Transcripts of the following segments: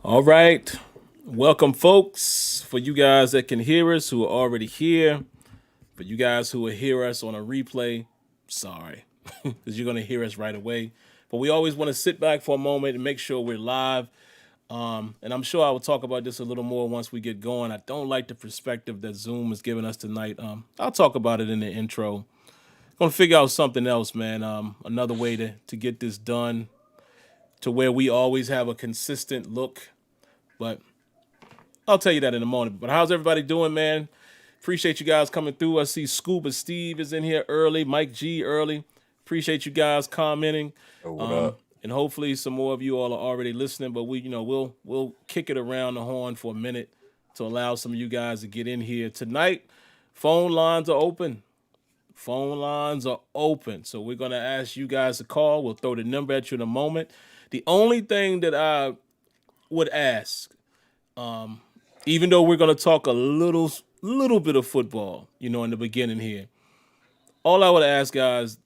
All right. Welcome, folks. For you guys that can hear us who are already here, for you guys who will hear us on a replay, sorry, because you're going to hear us right away. But we always want to sit back for a moment and make sure we're live. And I'm sure I will talk about this a little more once we get going. I don't like the perspective that Zoom is giving us tonight. I'll talk about it in the intro. Gonna figure out something else, man. Another way to get this done to where we always have a consistent look. But I'll tell you that in a moment. But how's everybody doing, man? Appreciate you guys coming through. I see Scuba Steve is in here early, Mike G early. Appreciate you guys commenting. Oh, what up? And hopefully some more of you all are already listening, but we'll kick it around the horn for a minute to allow some of you guys to get in here. Tonight, phone lines are open. Phone lines are open. So we're gonna ask you guys to call. We'll throw the number at you in a moment. The only thing that I would ask, even though we're gonna talk a little bit of football, in the beginning here, all I would ask guys,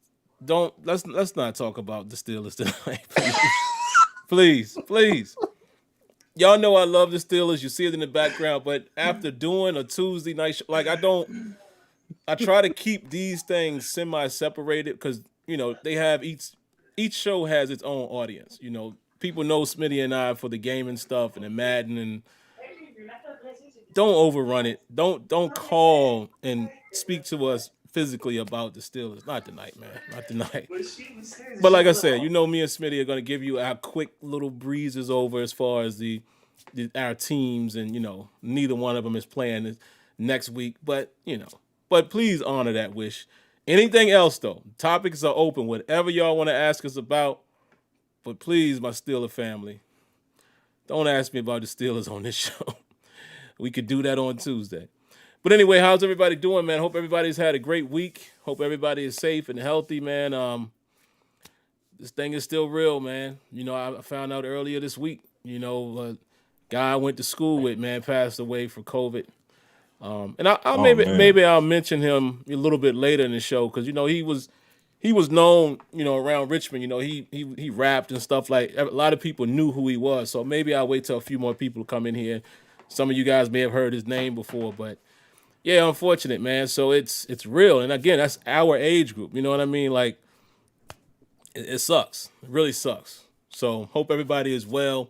let's not talk about the Steelers tonight, please, please. Y'all know I love the Steelers. You see it in the background, but after doing a Tuesday night show, I try to keep these things semi-separated because they have each show has its own audience. People know Smitty and I for the gaming stuff and the Madden, and don't overrun it. Don't call and speak to us physically about the Steelers. Not tonight, man. Not tonight. But like I said, me and Smitty are gonna give you our quick little breezes over as far as our teams, and neither one of them is playing this next week. But please honor that wish. Anything else though? Topics are open. Whatever y'all want to ask us about. But please, my Steeler family, don't ask me about the Steelers on this show. We could do that on Tuesday. But anyway, how's everybody doing, man? Hope everybody's had a great week. Hope everybody is safe and healthy, man. This thing is still real, man. I found out earlier this week, a guy I went to school with, man, passed away from COVID. And I'll maybe I'll mention him a little bit later in the show because he was known around Richmond. He rapped and stuff, like a lot of people knew who he was. So maybe I'll wait till a few more people come in here. Some of you guys may have heard his name before, but yeah, unfortunate, man. So it's real, and again, that's our age group. You know what I mean? Like it sucks. It really sucks. So hope everybody is well.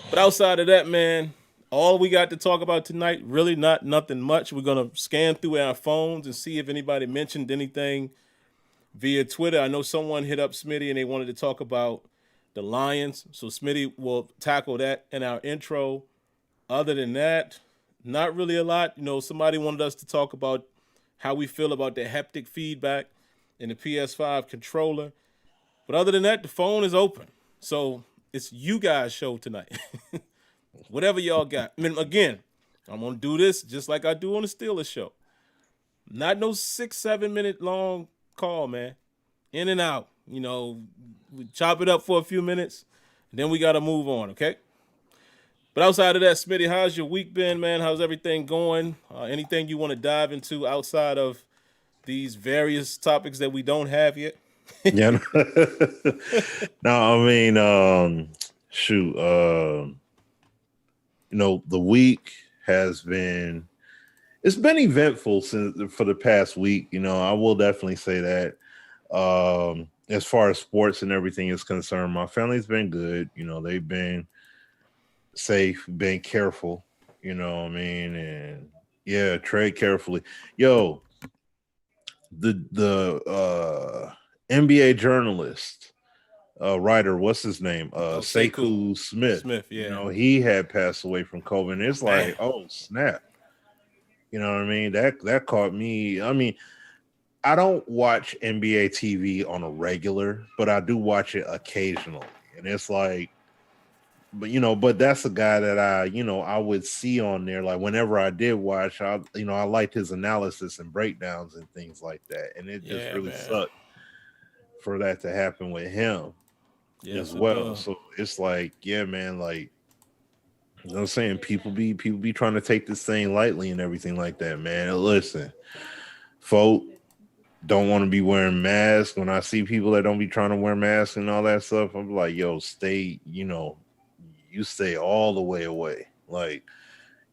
But outside of that, man, all we got to talk about tonight, really nothing much. We're going to scan through our phones and see if anybody mentioned anything via Twitter. I know someone hit up Smitty and they wanted to talk about the Lions. So Smitty will tackle that in our intro. Other than that, not really a lot. Somebody wanted us to talk about how we feel about the haptic feedback in the PS5 controller. But other than that, the phone is open. So it's you guys' show tonight. Whatever y'all got. I mean, again, I'm going to do this just like I do on the Steelers show. Not no 6-7 minute long call, man. In and out. We chop it up for a few minutes, and then we got to move on, okay? But outside of that, Smitty, how's your week been, man? How's everything going? Anything you want to dive into outside of these various topics that we don't have yet? Yeah. No, I mean, shoot. The week has been eventful for the past week. I will definitely say that. As far as sports and everything is concerned, my family's been good. They've been safe, been careful. You know what I mean? And yeah, tread carefully. Yo, the NBA journalist, writer, what's his name? Sekou Smith. Yeah. He had passed away from COVID. And it's like, oh snap. You know what I mean? That caught me. I mean, I don't watch NBA TV on a regular, but I do watch it occasionally. And it's like, but that's a guy that I would see on there. Like whenever I did watch, I liked his analysis and breakdowns and things like that. And it just really sucked for that to happen with him as well. So it's like, yeah, man, like, I'm saying, people be trying to take this thing lightly and everything like that, man. And listen, folk don't want to be wearing masks. When I see people that don't be trying to wear masks and all that stuff, I'm like, yo, stay, you you stay all the way away. Like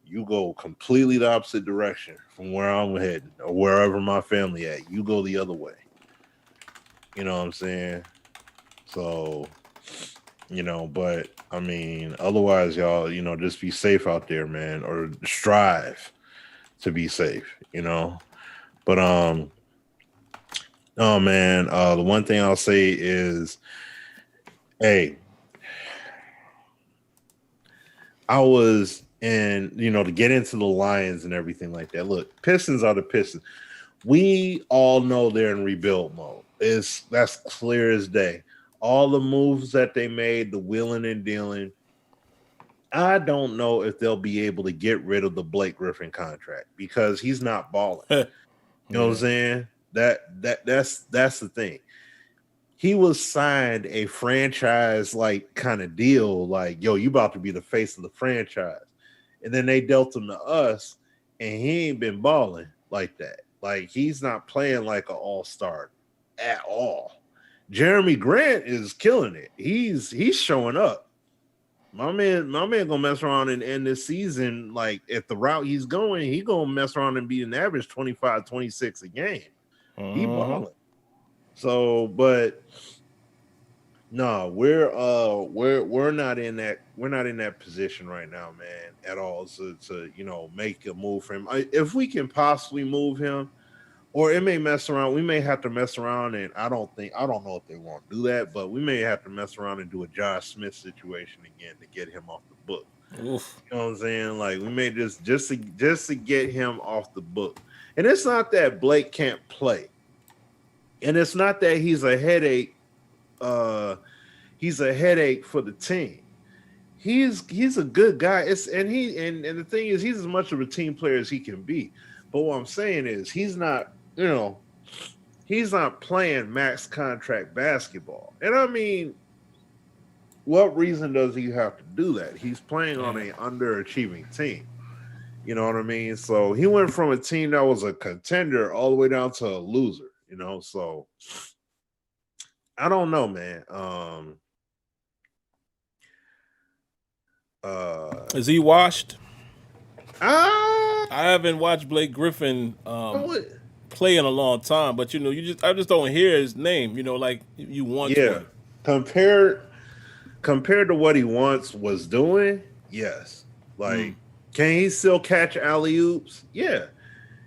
you go completely the opposite direction from where I'm heading or wherever my family at. You go the other way. You know what I'm saying? So, but I mean, otherwise, y'all, just be safe out there, man, or strive to be safe, But oh man, the one thing I'll say is, hey, I was to get into the Lions and everything like that. Look, Pistons are the Pistons. We all know they're in rebuild mode. That's clear as day. All the moves that they made, the wheeling and dealing. I don't know if they'll be able to get rid of the Blake Griffin contract because he's not balling. You know what I'm saying? That's the thing. He was signed a franchise like kind of deal, like, yo, you about to be the face of the franchise. And then they dealt him to us, and he ain't been balling like that. Like, he's not playing like an all-star at all. Jeremy Grant is killing it. He's showing up. My man gonna mess around and end this season. Like, at the route he's going, he gonna mess around and be an average 25, 26 a game. He balling. So, but no, we're not in that position right now, man, at all. To make a move for him. If we can possibly move him, or it may mess around. We may have to mess around, and I don't know if they won't do that, but we may have to mess around and do a Josh Smith situation again to get him off the book. Oof. You know what I'm saying? Like, we may just to get him off the book. And it's not that Blake can't play. And it's not that he's a headache. He's a headache for the team. He's a good guy. And the thing is, he's as much of a team player as he can be. But what I'm saying is, he's not playing max contract basketball. And I mean, what reason does he have to do that? He's playing on an underachieving team. You know what I mean? So he went from a team that was a contender all the way down to a loser. So I don't know, man. Is he washed? I haven't watched Blake Griffin play in a long time, but I just don't hear his name. Like you once would. Compared to what he once was doing, yes. Like, can he still catch alley-oops? Yeah.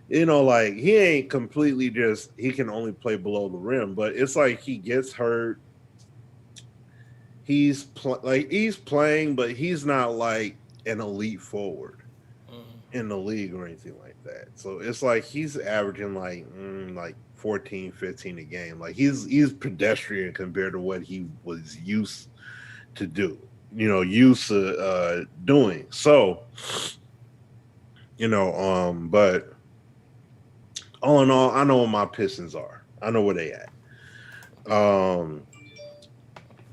Like, he ain't completely he can only play below the rim, but it's like he gets hurt. He's playing, but he's not like an elite forward in the league or anything like that. So it's like he's averaging like 14, 15 a game. Like, he's pedestrian compared to what he was used to do. Doing. So, but all in all, I know what my Pistons are. I know where they at.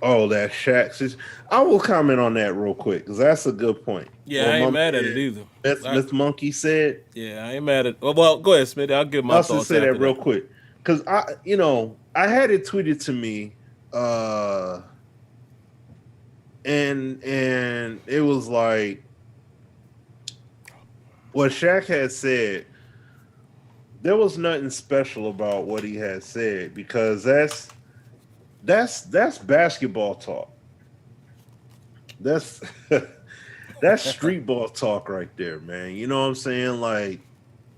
That Shaq. I will comment on that real quick because that's a good point. Yeah, I ain't mad at it either. Smith Monkey said. Yeah, I ain't mad at. Well, go ahead, Smitty. I'll give my thoughts. I'll just say that real quick because I had it tweeted to me, and it was like what Shaq had said. There was nothing special about what he had said because that's basketball talk. That's street ball talk right there, man. You know what I'm saying? Like,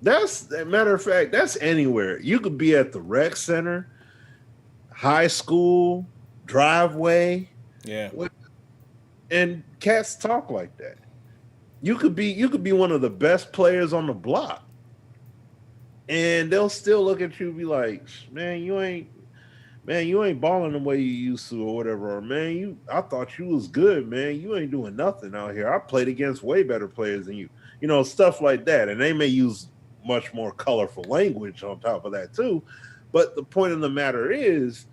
that's a matter of fact, that's anywhere. You could be at the rec center, high school, driveway. Yeah. And cats talk like that. You could be one of the best players on the block. And they'll still look at you and be like, man, you ain't balling the way you used to or whatever. Or, man, I thought you was good, man. You ain't doing nothing out here. I played against way better players than you. Stuff like that. And they may use much more colorful language on top of that too. But the point of the matter is,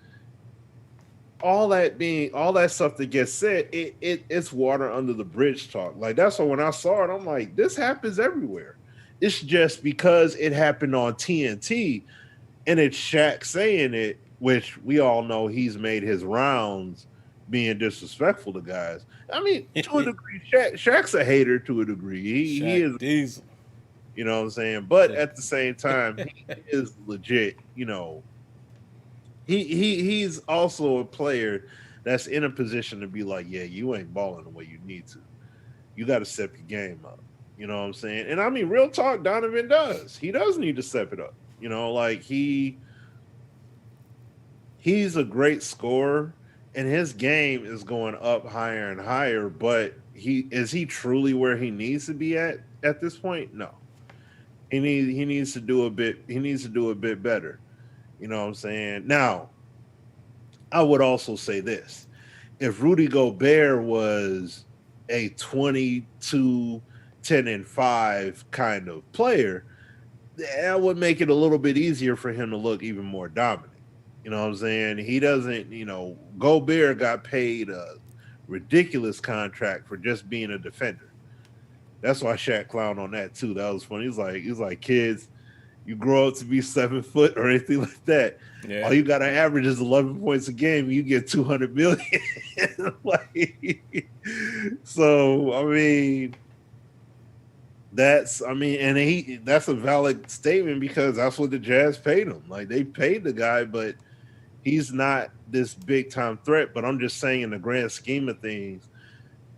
all that stuff that gets said, it's water under the bridge talk. Like, that's why when I saw it, I'm like, this happens everywhere. It's just because it happened on TNT and it's Shaq saying it, which we all know he's made his rounds being disrespectful to guys. I mean, to a degree, Shaq's a hater to a degree. He Shaq is, Diesel. you know what I'm saying? But Yeah. at the same time, he is legit, you know. He's also a player that's in a position to be like, yeah, you ain't balling the way you need to. You got to step your game up. You know what I'm saying? And I mean, real talk, Donovan does. He does need to step it up. You know, like he's a great scorer and his game is going up higher and higher, but he truly where he needs to be at this point? No. He needs to do a bit better. You know what I'm saying? Now, I would also say this. If Rudy Gobert was a 22, 10 and 5 kind of player, that would make it a little bit easier for him to look even more dominant. You know what I'm saying? He doesn't, you know, Gobert got paid a ridiculous contract for just being a defender. That's why Shaq clowned on that too. That was funny. He's like, kids, you grow up to be 7 foot or anything like that. Yeah. All you got to average is 11 points a game. You get 200 million. So I mean, that's a valid statement because that's what the Jazz paid him. Like they paid the guy, but he's not this big time threat. But I'm just saying, in the grand scheme of things,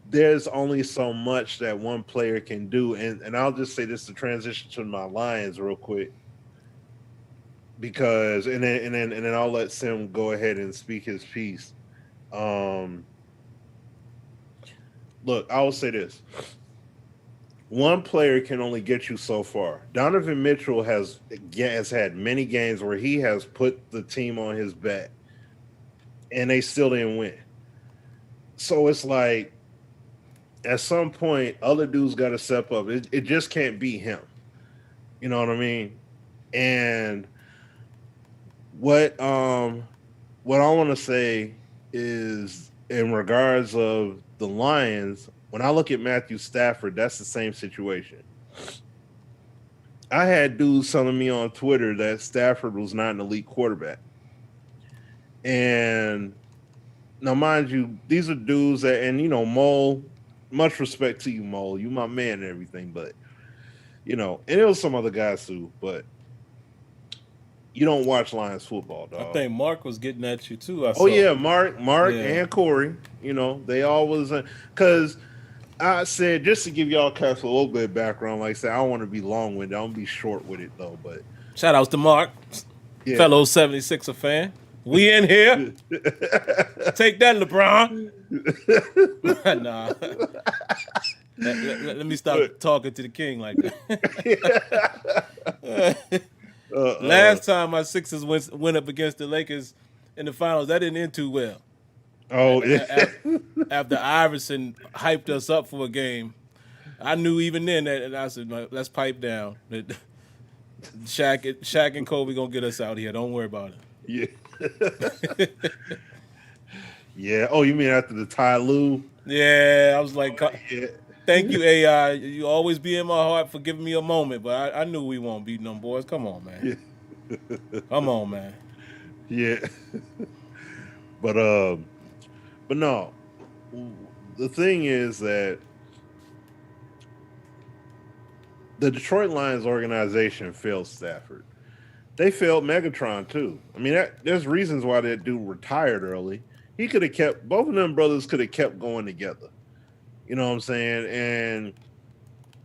there's only so much that one player can do. And I'll just say this to transition to my Lions real quick. Because and then I'll let Sim go ahead and speak his piece. Look, I will say this. One player can only get you so far. Donovan Mitchell has had many games where he has put the team on his back and they still didn't win. So it's like at some point, other dudes got to step up. It just can't be him. You know what I mean? And what I want to say is in regards of the Lions, when I look at Matthew Stafford, that's the same situation. I had dudes telling me on Twitter that Stafford was not an elite quarterback. And now, mind you, these are dudes that, and you know, Mole, much respect to you, Mole. You my man and everything, but you know, and it was some other guys too, but you don't watch Lions football, dog. I think Mark was getting at you too. Yeah, Mark, and Corey. You know, they always because I said just to give y'all cats a little bit of background. Like I said, I don't want to be long winded. I don't be short with it though. But shout outs to Mark, fellow 76er fan. We in here. Take that, LeBron. Nah. Let me stop talking to the king like that. Last time my Sixers went up against the Lakers in the finals, that didn't end too well. Oh, after Iverson hyped us up for a game, I knew even then that I said, let's pipe down. Shaq and Kobe gonna get us out here. Don't worry about it. Yeah. Yeah. Oh, you mean after the Ty Lue? Yeah, I was like, thank you, AI. You always be in my heart for giving me a moment, but I knew we won't beat them boys. Come on, man. Yeah. Come on, man. Yeah. But no. The thing is that the Detroit Lions organization failed Stafford. They failed Megatron too. I mean, there's reasons why that dude retired early. He could have kept, both of them brothers could have kept going together. You know what I'm saying? And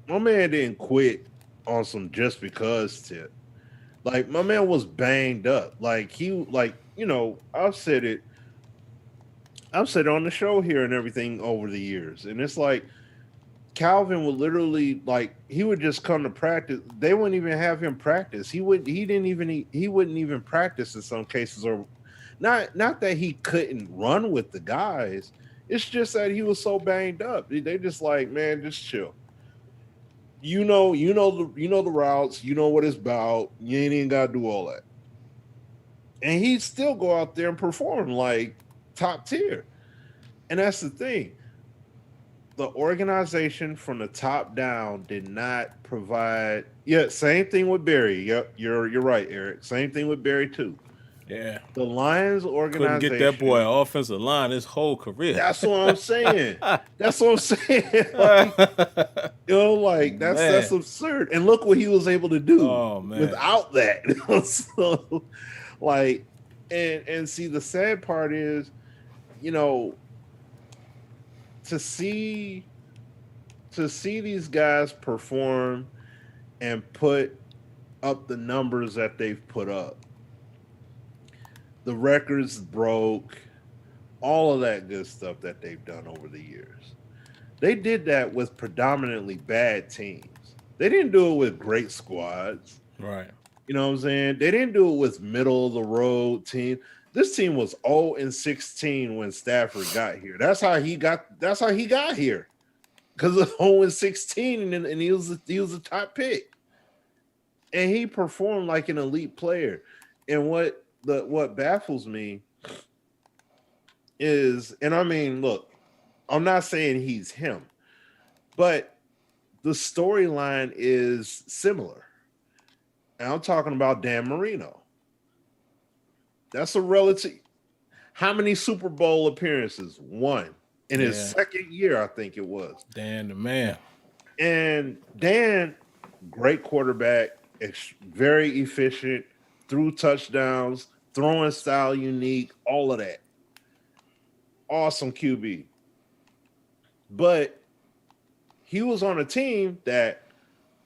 my man didn't quit on some just because tip. Like my man was banged up. Like you know, I've said it on the show here and everything over the years. And it's like Calvin would literally, like, he would just come to practice. They wouldn't even have him practice. He wouldn't even practice in some cases, or not that he couldn't run with the guys. It's just that he was so banged up. They just like, man, just chill. You know the routes. You know what it's about. You ain't even gotta do all that. And he'd still go out there and perform like top tier. And that's the thing. The organization from the top down did not provide. Yeah, same thing with Barry. Yep, you're right, Eric. Same thing with Barry too. Yeah. The Lions Couldn't get that boy an offensive line his whole career. That's what I'm saying. That's what I'm saying. Like, like that's Man. absurd. And look what he was able to do Oh man. without that. So, like, and see, the sad part is, to see these guys perform and put up the numbers that they've put up. The records broke, all of that good stuff that they've done over the years. They did that with predominantly bad teams. They didn't do it with great squads. Right. You know what I'm saying? They didn't do it with middle of the road team. This team was 0-16 when Stafford got here. That's how he got here. Because of 0-16 and he was a top pick. And he performed like an elite player. And what baffles me is, and I mean, look, I'm not saying he's him, but the storyline is similar. And I'm talking about Dan Marino. That's a relative. How many Super Bowl appearances? One. In his second year, I think it was. Dan the man. And Dan, great quarterback, very efficient, threw touchdowns, throwing style unique, all of that. Awesome QB. But he was on a team that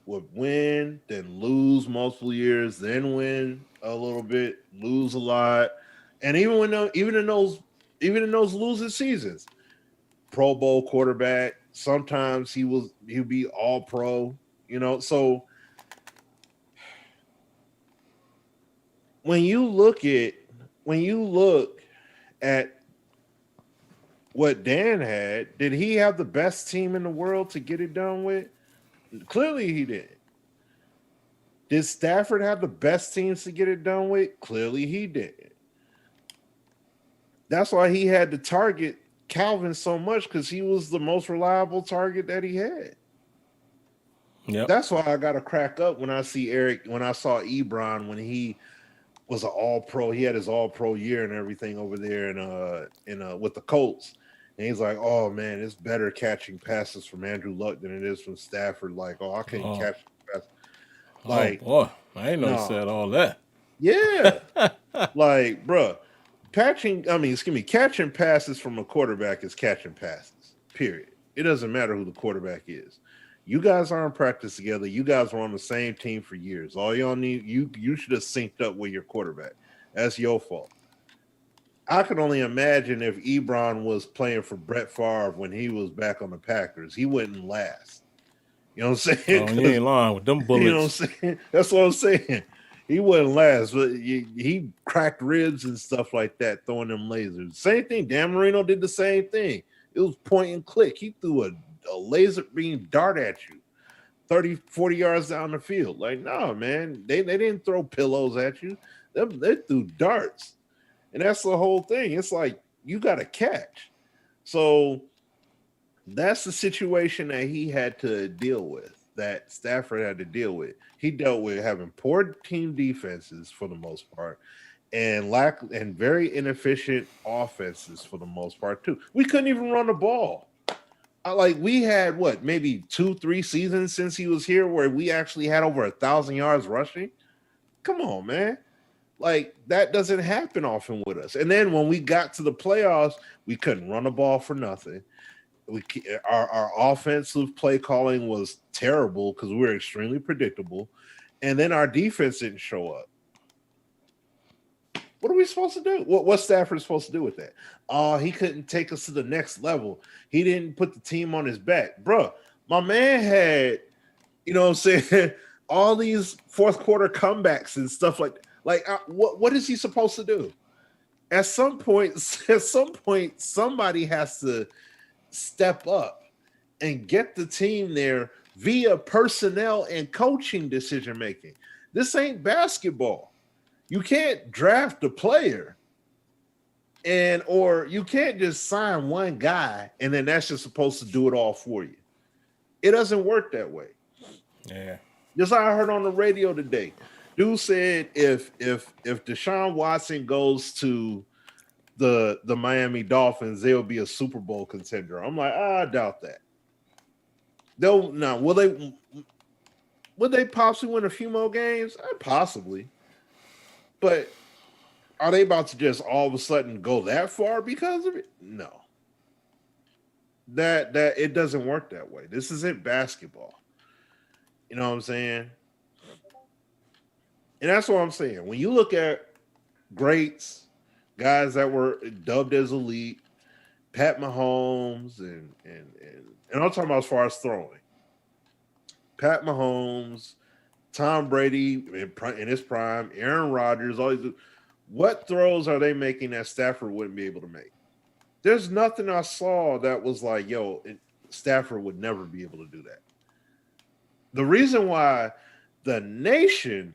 would win, then lose multiple years, then win a little bit, lose a lot. And even in those losing seasons, Pro Bowl quarterback, sometimes he'd be all pro, So when you look at what Dan had, did he have the best team in the world to get it done with? Clearly he did. Did Stafford have the best teams to get it done with? Clearly he did. That's why he had to target Calvin so much, because he was the most reliable target that he had. Yep. That's why I got to crack up when I saw Ebron when he was an all-pro. He had his all-pro year and everything over there in with the Colts. And he's like, oh, man, it's better catching passes from Andrew Luck than it is from Stafford. Like, I can't catch passes. Like, boy, I ain't know you said all that. Yeah. Like, bruh, catching passes from a quarterback is catching passes, period. It doesn't matter who the quarterback is. You guys are in practice together. You guys were on the same team for years. All y'all need, you should have synced up with your quarterback. That's your fault. I can only imagine if Ebron was playing for Brett Favre when he was back on the Packers, he wouldn't last. You know what I'm saying? Oh, you ain't lying with them bullets. You know what I'm saying? That's what I'm saying. He wouldn't last, but he cracked ribs and stuff like that, throwing them lasers. Same thing. Dan Marino did the same thing. It was point and click. He threw a laser beam dart at you 30, 40 yards down the field. Like, no, man, they didn't throw pillows at you. They threw darts. And that's the whole thing. It's like, you got to catch. So that's the situation that he had to deal with, that Stafford had to deal with. He dealt with having poor team defenses for the most part, and very inefficient offenses for the most part too. We couldn't even run the ball. Like, we had maybe 2-3 seasons since he was here where we actually had over 1,000 yards rushing. Come on, man. Like, that doesn't happen often with us. And then when we got to the playoffs, we couldn't run the ball for nothing. Our offensive play calling was terrible because we were extremely predictable. And then our defense didn't show up. What are we supposed to do? What's Stafford supposed to do with that? Oh, he couldn't take us to the next level. He didn't put the team on his back. Bro, my man had, you know what I'm saying, all these fourth quarter comebacks and stuff like that. Like, what is he supposed to do? At some point, somebody has to step up and get the team there via personnel and coaching decision making. This ain't basketball. You can't draft a player or you can't just sign one guy and then that's just supposed to do it all for you. It doesn't work that way. Yeah. Just like I heard on the radio today. Dude said if Deshaun Watson goes to the Miami Dolphins, they'll be a Super Bowl contender. I'm like, I doubt that. They'll now would they possibly win a few more games? Possibly. But are they about to just all of a sudden go that far because of it? No. That it doesn't work that way. This isn't basketball. You know what I'm saying? And that's what I'm saying. When you look at greats, guys that were dubbed as elite, Pat Mahomes, and I'm talking about as far as throwing. Pat Mahomes, Tom Brady in his prime, Aaron Rodgers, all these. What throws are they making that Stafford wouldn't be able to make? There's nothing I saw that was like, yo, Stafford would never be able to do that. The reason why the nation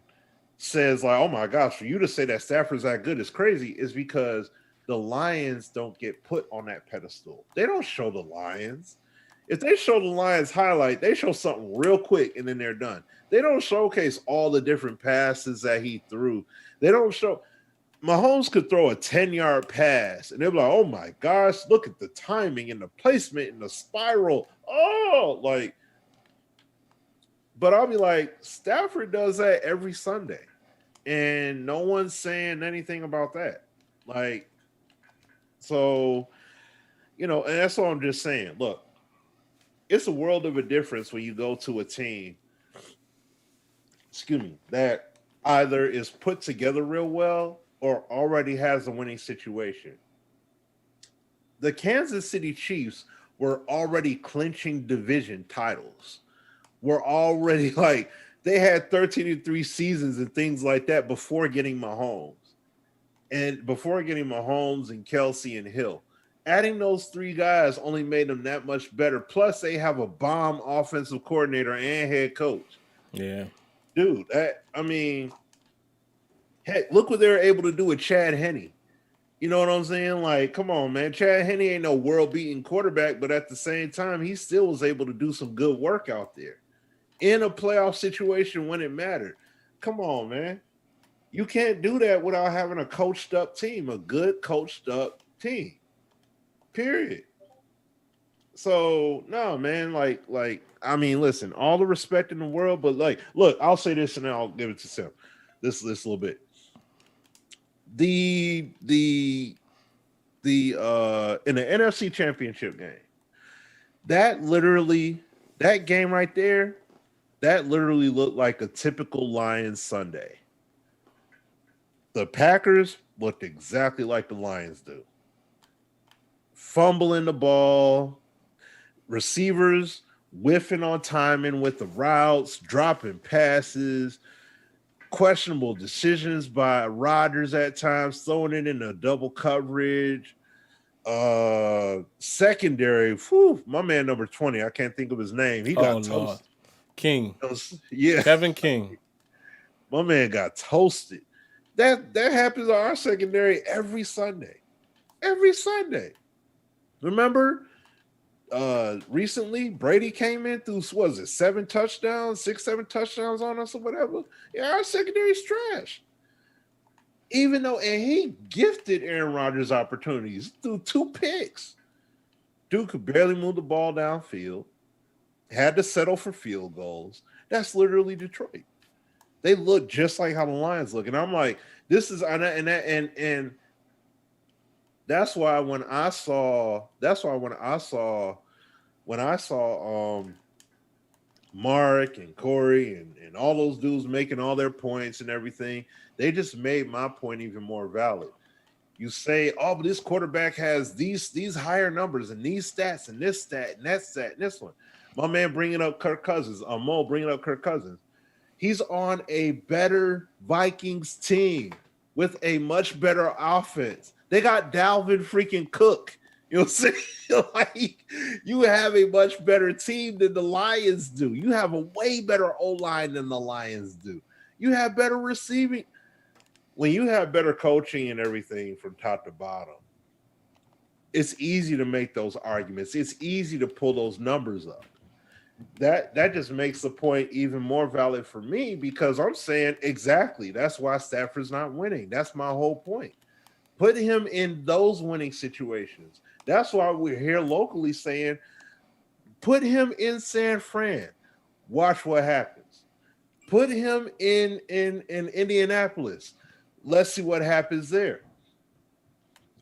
says, like, oh my gosh, for you to say that Stafford's that good is crazy is because the Lions don't get put on that pedestal. They don't show the Lions. If they show the Lions highlight, they show something real quick and then they're done. They don't showcase all the different passes that he threw. They don't show. Mahomes could throw a 10-yard pass and they're like, oh my gosh, look at the timing and the placement and the spiral. Oh, like, but I'll be like, Stafford does that every Sunday. And no one's saying anything about that. Like, so, and that's all I'm just saying. Look, it's a world of a difference when you go to a team, that either is put together real well or already has a winning situation. The Kansas City Chiefs were already clinching division titles. Were already like, they had 13-3 seasons and things like that before getting Mahomes. And before getting Mahomes and Kelsey and Hill. Adding those three guys only made them that much better. Plus, they have a bomb offensive coordinator and head coach. Yeah. Dude, heck, look what they were able to do with Chad Henne. You know what I'm saying? Like, come on, man. Chad Henne ain't no world-beating quarterback, but at the same time, he still was able to do some good work out there in a playoff situation when it mattered. Come on, man. You can't do that without having a coached-up team, a good coached-up team. Period. So, no, man, listen, all the respect in the world, but look, I'll say this and then I'll give it to Sim. This little bit. The in the NFC Championship game, that game right there, that literally looked like a typical Lions Sunday. The Packers looked exactly like the Lions do. Fumbling the ball, receivers whiffing on timing with the routes, dropping passes, questionable decisions by Rodgers at times, throwing it in a double coverage. Secondary, my man number 20, I can't think of his name. He got toasted. King. Yeah. Kevin King. My man got toasted. That happens on our secondary every Sunday. Every Sunday. Remember, recently Brady came in through 7 touchdowns, 6-7 touchdowns on us or whatever. Yeah, our secondary's trash. Even though, and he gifted Aaron Rodgers opportunities through 2 picks. Dude could barely move the ball downfield, had to settle for field goals. That's literally Detroit. They look just like how the Lions look, and I'm like, this is and that's why when I saw Mark and Corey and all those dudes making all their points and everything, they just made my point even more valid. You say, oh, but this quarterback has these higher numbers and these stats and this stat and that stat and this one. My man bringing up Kirk Cousins, Mo bringing up Kirk Cousins. He's on a better Vikings team with a much better offense. They got Dalvin freaking Cook. You know what I'm saying? Like, you have a much better team than the Lions do. You have a way better O-line than the Lions do. You have better receiving. When you have better coaching and everything from top to bottom, it's easy to make those arguments. It's easy to pull those numbers up. that just makes the point even more valid for me because I'm saying exactly that's why Stafford's not winning. That's my whole point. Put him in those winning situations. That's why we're here locally saying put him in San Fran. Watch what happens. Put him in Indianapolis. Let's see what happens there.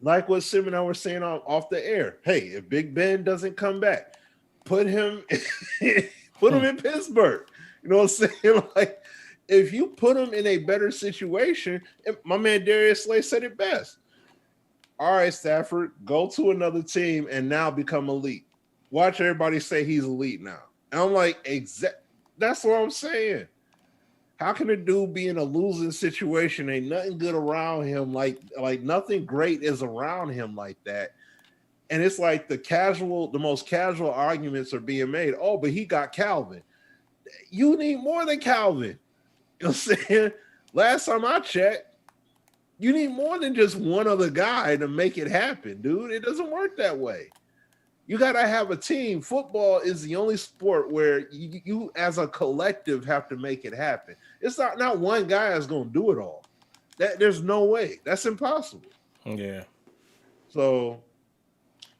Like what Sim and I were saying off the air. Hey, if Big Ben doesn't come back, put him put him in Pittsburgh. You know what I'm saying? Like, if you put him in a better situation, my man Darius Slay said it best. All right, Stafford, go to another team and now become elite. Watch everybody say he's elite now. And I'm like, that's what I'm saying. How can a dude be in a losing situation? Ain't nothing good around him, like nothing great is around him like that. And it's like the most casual arguments are being made. Oh, but he got Calvin. You need more than Calvin. You know what I'm saying? Last time I checked, you need more than just one other guy to make it happen, dude. It doesn't work that way. You got to have a team. Football is the only sport where you as a collective have to make it happen. It's not one guy that's going to do it all. There's no way. That's impossible. Yeah. So,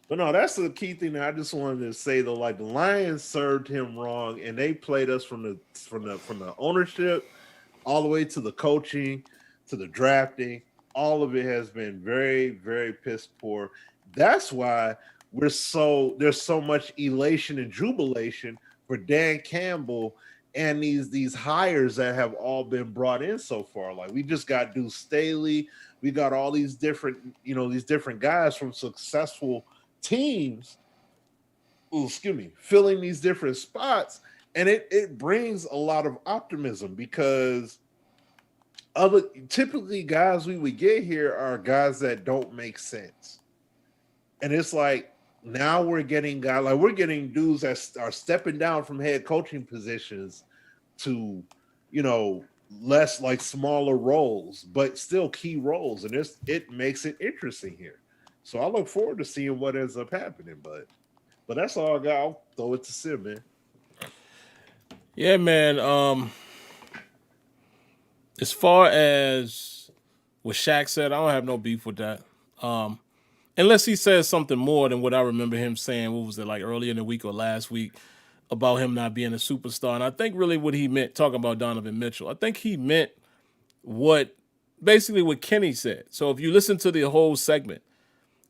but no, that's the key thing that I just wanted to say though. Like the Lions served him wrong, and they played us from the ownership all the way to the coaching to the drafting. All of it has been very, very piss poor. That's why there's so much elation and jubilation for Dan Campbell and these hires that have all been brought in so far. Like we just got Deuce Staley, we got all these different guys from successful teams. Filling these different spots, and it brings a lot of optimism because typically guys we would get here are guys that don't make sense, and it's like. Now we're getting dudes that are stepping down from head coaching positions to, less like smaller roles, but still key roles. And it makes it interesting here. So I look forward to seeing what ends up happening. But that's all I got. I'll throw it to Sim, man. Yeah, man. As far as what Shaq said, I don't have no beef with that. Unless he says something more than what I remember him saying, what was it, like earlier in the week or last week, about him not being a superstar. And I think really what he meant, talking about Donovan Mitchell, I think he meant basically what Kenny said. So if you listen to the whole segment,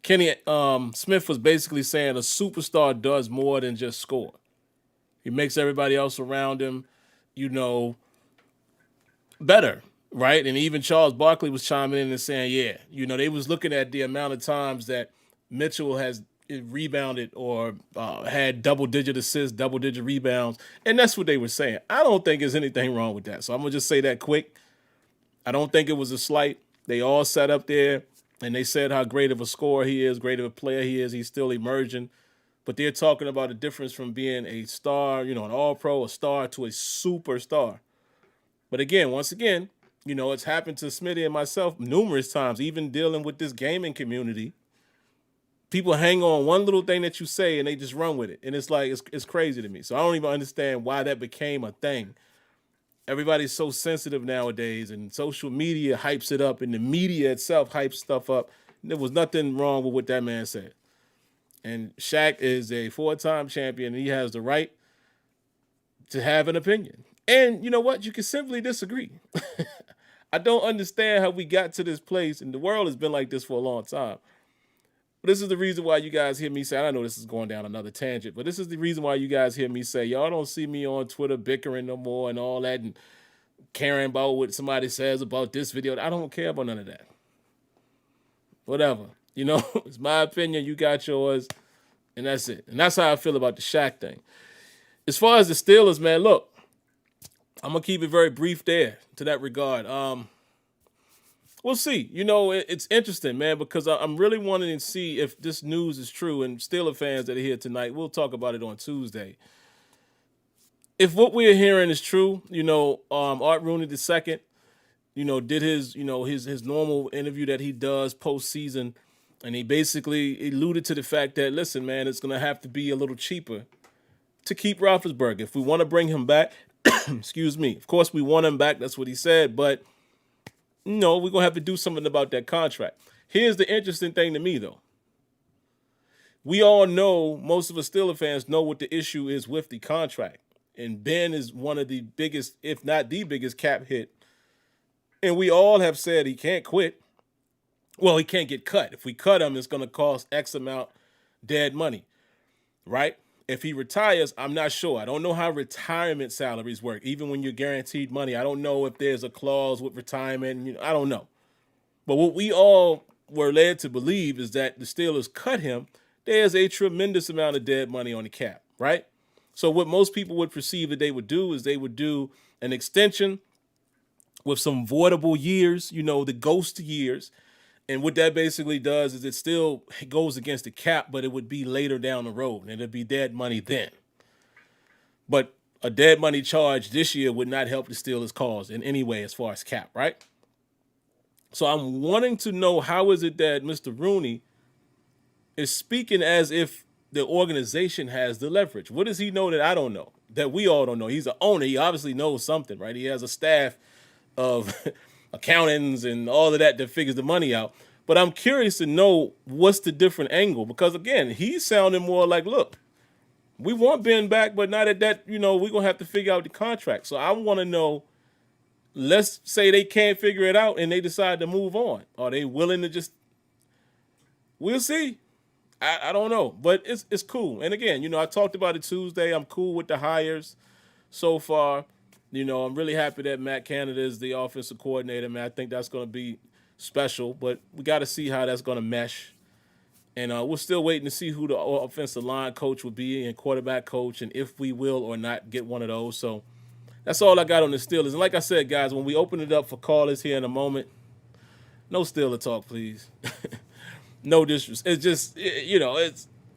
Kenny Smith was basically saying a superstar does more than just score. He makes everybody else around him, better. Right, and even Charles Barkley was chiming in and saying, yeah, they was looking at the amount of times that Mitchell has rebounded or had double-digit assists, double-digit rebounds, and that's what they were saying. I don't think there's anything wrong with that, so I'm going to just say that quick. I don't think it was a slight. They all sat up there, and they said how great of a scorer he is, great of a player he is. He's still emerging, but they're talking about the difference from being a star, an all-pro, a star, to a superstar. But once again, it's happened to Smitty and myself numerous times, even dealing with this gaming community. People hang on one little thing that you say and they just run with it. And it's like, it's crazy to me. So I don't even understand why that became a thing. Everybody's so sensitive nowadays, and social media hypes it up, and the media itself hypes stuff up. There was nothing wrong with what that man said. And Shaq is a 4-time champion, and he has the right to have an opinion. And you know what? You can simply disagree. I don't understand how we got to this place, and the world has been like this for a long time. But this is the reason why you guys hear me say, I know this is going down another tangent, but this is the reason why you guys hear me say, y'all don't see me on Twitter bickering no more and all that and caring about what somebody says about this video. I don't care about none of that. Whatever. It's my opinion, you got yours, and that's it. And that's how I feel about the Shaq thing. As far as the Steelers, man, look, I'm going to keep it very brief there to that regard. We'll see. It's interesting, man, because I'm really wanting to see if this news is true. And Steeler fans that are here tonight, we'll talk about it on Tuesday. If what we're hearing is true, Art Rooney II, did his normal interview that he does postseason, and he basically alluded to the fact that, listen, man, it's going to have to be a little cheaper to keep Roethlisberger. If we want to bring him back, excuse me, of course we want him back. That's what he said. But, no, we're going to have to do something about that contract. Here's the interesting thing to me, though. We all know, most of us Steelers fans know what the issue is with the contract. And Ben is one of the biggest, if not the biggest, cap hit. And we all have said he can't quit. Well, he can't get cut. If we cut him, it's going to cost X amount dead money, right? If he retires, I'm not sure. I don't know how retirement salaries work, even when you're guaranteed money. I don't know if there's a clause with retirement. I don't know. But what we all were led to believe is that the Steelers cut him. There's a tremendous amount of dead money on the cap, right? So what most people would perceive that they would do is they would do an extension with some voidable years, the ghost years. And what that basically does is it still goes against the cap, but it would be later down the road, and it'd be dead money then. But a dead money charge this year would not help the Steelers' cause in any way as far as cap, right? So I'm wanting to know, how is it that Mr. Rooney is speaking as if the organization has the leverage? What does he know that I don't know, that we all don't know? He's an owner. He obviously knows something, right? He has a staff of accountants and all of that figures the money out. But I'm curious to know what's the different angle, because, again, he's sounding more like, look, we want Ben back, but not at that, we're going to have to figure out the contract. So I want to know, let's say they can't figure it out and they decide to move on. Are they willing to just, we'll see. I don't know, but it's cool. And again, I talked about it Tuesday. I'm cool with the hires so far. I'm really happy that Matt Canada is the offensive coordinator, man. I think that's going to be special, but we got to see how that's going to mesh. And we're still waiting to see who the offensive line coach will be and quarterback coach, and if we will or not get one of those. So that's all I got on the Steelers. And like I said, guys, when we open it up for callers here in a moment, no Steeler talk, please. No disrespect. It's just,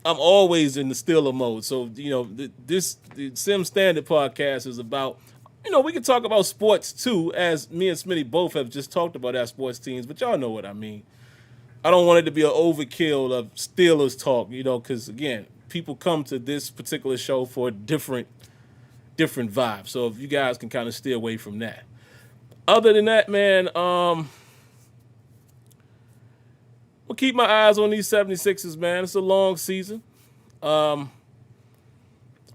I'm always in the Steeler mode. So, the Sim Standard podcast is about, we can talk about sports too, as me and Smitty both have just talked about our sports teams, but y'all know what I mean. I don't want it to be an overkill of Steelers talk, because, again, people come to this particular show for a different vibe. So if you guys can kind of stay away from that. Other than that, man, we'll keep my eyes on these 76ers, man. It's a long season. My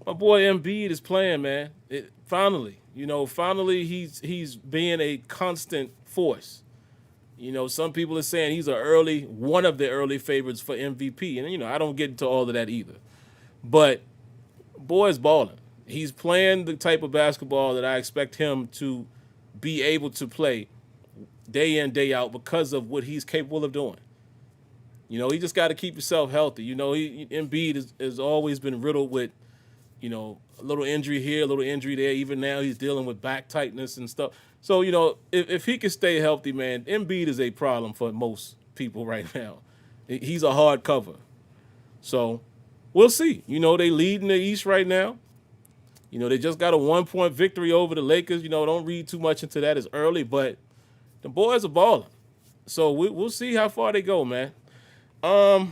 boy Embiid is playing, man. Finally, he's being a constant force. Some people are saying he's one of the early favorites for MVP. And, I don't get into all of that either. But boy's balling. He's playing the type of basketball that I expect him to be able to play day in, day out because of what he's capable of doing. He just got to keep himself healthy. Embiid has always been riddled with, a little injury here, a little injury there. Even now he's dealing with back tightness and stuff. So, if he can stay healthy, man, Embiid is a problem for most people right now. He's a hard cover. So, we'll see. They lead in the East right now. They just got a 1-point victory over the Lakers. Don't read too much into that. It's early, but the boys are balling. So, we'll see how far they go, man. Other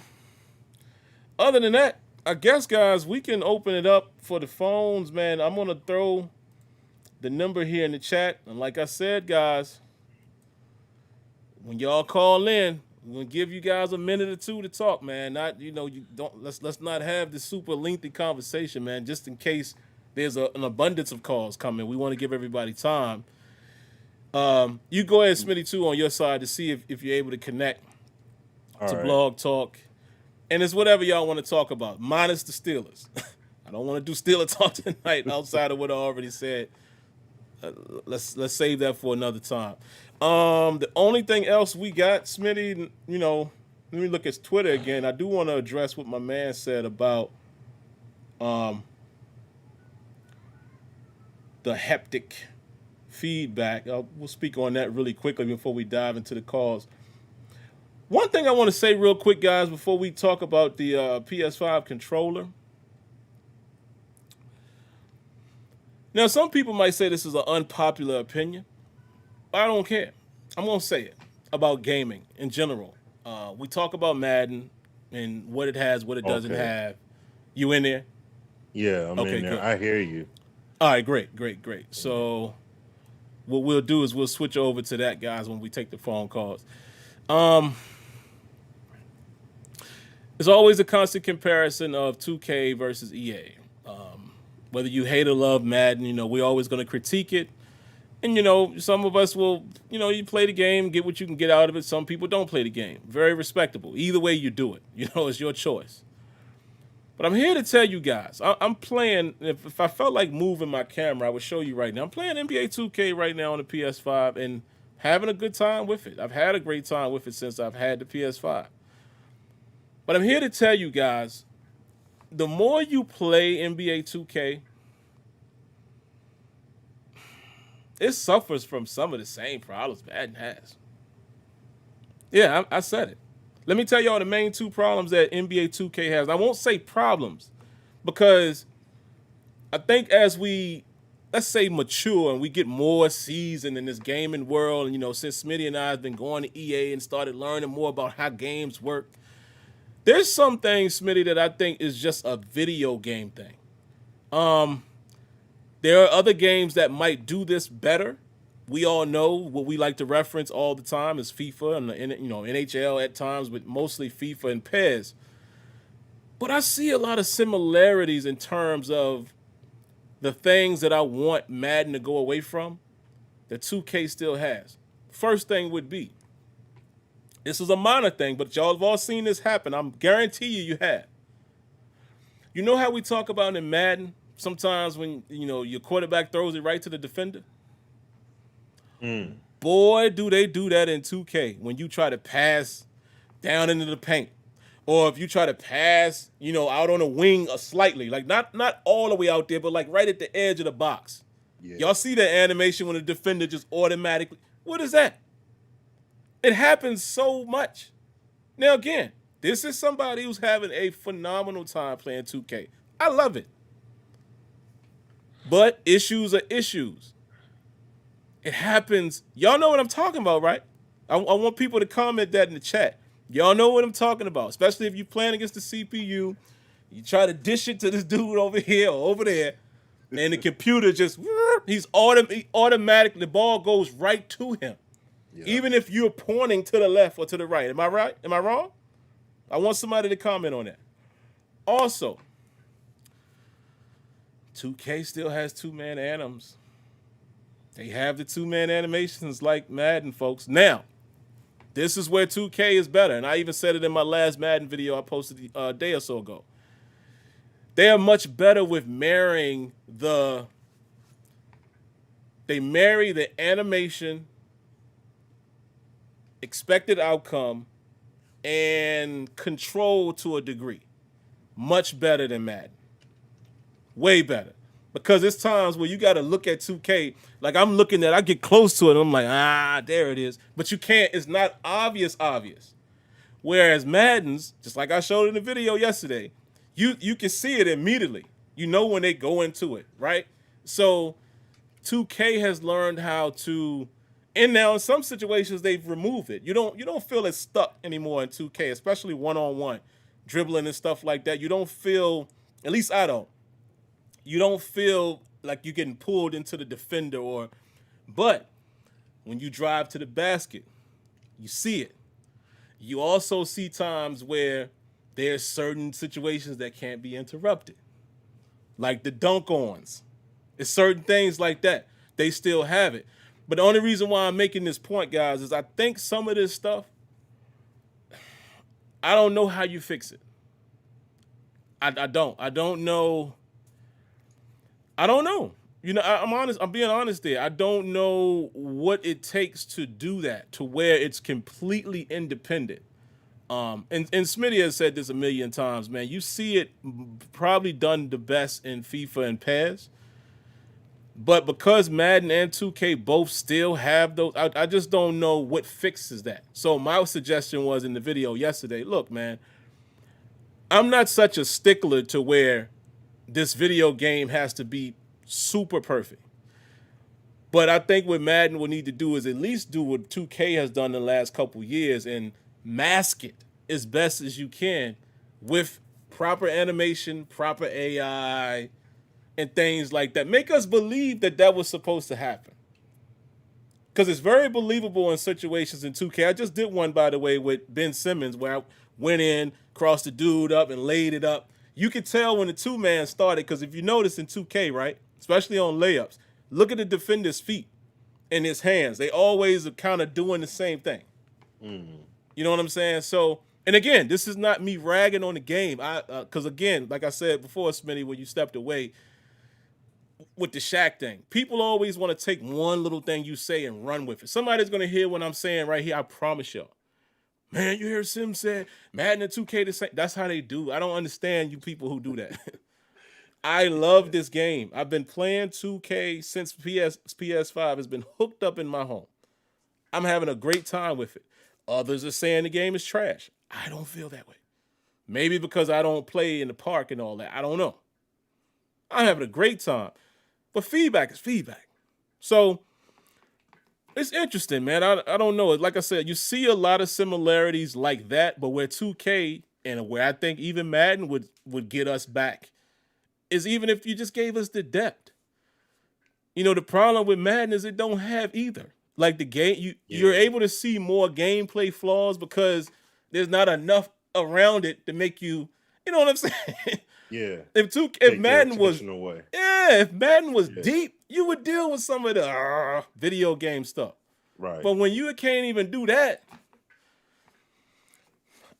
than that, I guess, guys, we can open it up for the phones, man. I'm going to throw the number here in the chat. And like I said, guys, when y'all call in, we're going to give you guys a minute or two to talk, man. Let's not have this super lengthy conversation, man, just in case there's an abundance of calls coming. We want to give everybody time. You go ahead, Smitty, too, on your side to see if you're able to connect to Blog Talk. And it's whatever y'all want to talk about, minus the Steelers. I don't want to do Steeler talk tonight outside of what I already said. Let's save that for another time. The only thing else we got, Smitty, let me look at Twitter again. I do want to address what my man said about the haptic feedback. We'll speak on that really quickly before we dive into the calls. One thing I want to say real quick, guys, before we talk about the PS5 controller. Now, some people might say this is an unpopular opinion. I don't care. I'm going to say it about gaming in general. We talk about Madden and what it has, what it doesn't have. You in there? Yeah, I'm Okay, in there. good. I hear you. All right, great. So what we'll do is we'll switch over to that, guys, when we take the phone calls. It's always a constant comparison of 2K versus EA. Whether you hate or love Madden, we're always going to critique it. And, some of us will, you play the game, get what you can get out of it. Some people don't play the game. Very respectable. Either way you do it, it's your choice. But I'm here to tell you guys, I'm playing, if I felt like moving my camera, I would show you right now. I'm playing NBA 2K right now on the PS5 and having a good time with it. I've had a great time with it since I've had the PS5. But I'm here to tell you guys, the more you play NBA 2K, it suffers from some of the same problems Madden has. Yeah, I said it. Let me tell y'all the main two problems that NBA 2K has. I won't say problems because I think as we, let's say, mature and we get more seasoned in this gaming world, and, since Smitty and I have been going to EA and started learning more about how games work, there's some things, Smitty, that I think is just a video game thing. There are other games that might do this better. We all know what we like to reference all the time is FIFA and NHL at times, but mostly FIFA and PES. But I see a lot of similarities in terms of the things that I want Madden to go away from that 2K still has. First thing would be, this is a minor thing, but y'all have all seen this happen. I'm guarantee you have. You know how we talk about in Madden, sometimes when your quarterback throws it right to the defender? Boy, do they do that in 2K when you try to pass down into the paint. Or if you try to pass, out on a wing slightly, like not all the way out there, but like right at the edge of the box. Yeah. Y'all see that animation when the defender just automatically, what is that? It happens so much. Now again, this is somebody who's having a phenomenal time playing 2K. I love it. But issues are issues. It happens. Y'all know what I'm talking about, right? I want people to comment that in the chat. Y'all know what I'm talking about, especially if you're playing against the CPU. You try to dish it to this dude over here or over there, and the computer just, he's automatically, the ball goes right to him. Yeah. Even if you're pointing to the left or to the right. Am I right? Am I wrong? I want somebody to comment on that. Also, 2K still has two-man anims. They have the two-man animations like Madden, folks. Now, this is where 2K is better, and I even said it in my last Madden video I posted a day or so ago. They are much better with marrying they marry the animation, expected outcome, and control to a degree. Much better than Madden. Way better. Because it's times where you got to look at 2K, like I'm looking at, I get close to it, and I'm like, there it is. But you can't, it's not obvious. Whereas Madden's, just like I showed in the video yesterday, you can see it immediately. You know when they go into it, right? So 2K has learned how to, and now in some situations they've removed it. You don't feel as stuck anymore in 2K, especially one-on-one, dribbling and stuff like that. You don't feel, at least I don't. You don't feel like you're getting pulled into the defender but when you drive to the basket, you see it. You also see times where there's certain situations that can't be interrupted. Like the dunk-ons. It's certain things like that. They still have it. But the only reason why I'm making this point, guys, is I think some of this stuff, I don't know how you fix it. I don't know. I'm honest. I'm being honest there. I don't know what it takes to do that, to where it's completely independent. And Smitty has said this a million times, man. You see it probably done the best in FIFA and PES. But because Madden and 2K both still have those, I just don't know what fixes that. So my suggestion was in the video yesterday, look, man, I'm not such a stickler to where this video game has to be super perfect. But I think what Madden will need to do is at least do what 2K has done in the last couple years and mask it as best as you can with proper animation, proper AI, and things like that. Make us believe that that was supposed to happen. Because it's very believable in situations in 2K. I just did one, by the way, with Ben Simmons where I went in, crossed the dude up, and laid it up. You could tell when the two-man started because if you notice in 2K, right, especially on layups, look at the defender's feet and his hands. They always are kind of doing the same thing. Mm. You know what I'm saying? So, and again, this is not me ragging on the game. Because again, like I said before, Smitty, when you stepped away with the Shaq thing, people always want to take one little thing you say and run with it. Somebody's going to hear what I'm saying right here. I promise y'all. Man, you hear Sim said Madden and 2K the same. That's how they do. I don't understand you people who do that. I love this game. I've been playing 2K since PS5 has been hooked up in my home. I'm having a great time with it. Others are saying the game is trash. I don't feel that way. Maybe because I don't play in the park and all that. I don't know. I'm having a great time. But feedback is feedback. So it's interesting, man. I don't know. Like I said, you see a lot of similarities like that, but where 2K and where I think even Madden would get us back is even if you just gave us the depth. You know, the problem with Madden is it don't have either. Like the game, you're able to see more gameplay flaws because there's not enough around it to make you know what I'm saying? Yeah. If Madden was away. if Madden was deep, you would deal with some of the video game stuff. Right. But when you can't even do that,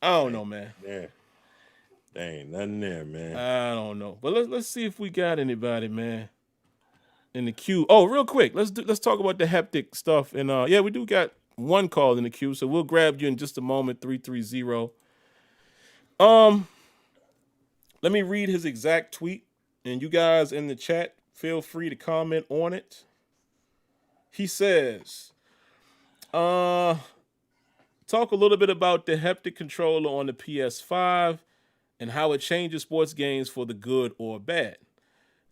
I don't know, man. Yeah. There ain't nothing there, man. I don't know. But let's see if we got anybody, man, in the queue. Oh, real quick, let's talk about the Haptic stuff. And we do got one call in the queue, so we'll grab you in just a moment. 330. Let me read his exact tweet, and you guys in the chat, feel free to comment on it. He says, talk a little bit about the Haptic controller on the PS5 and how it changes sports games for the good or bad.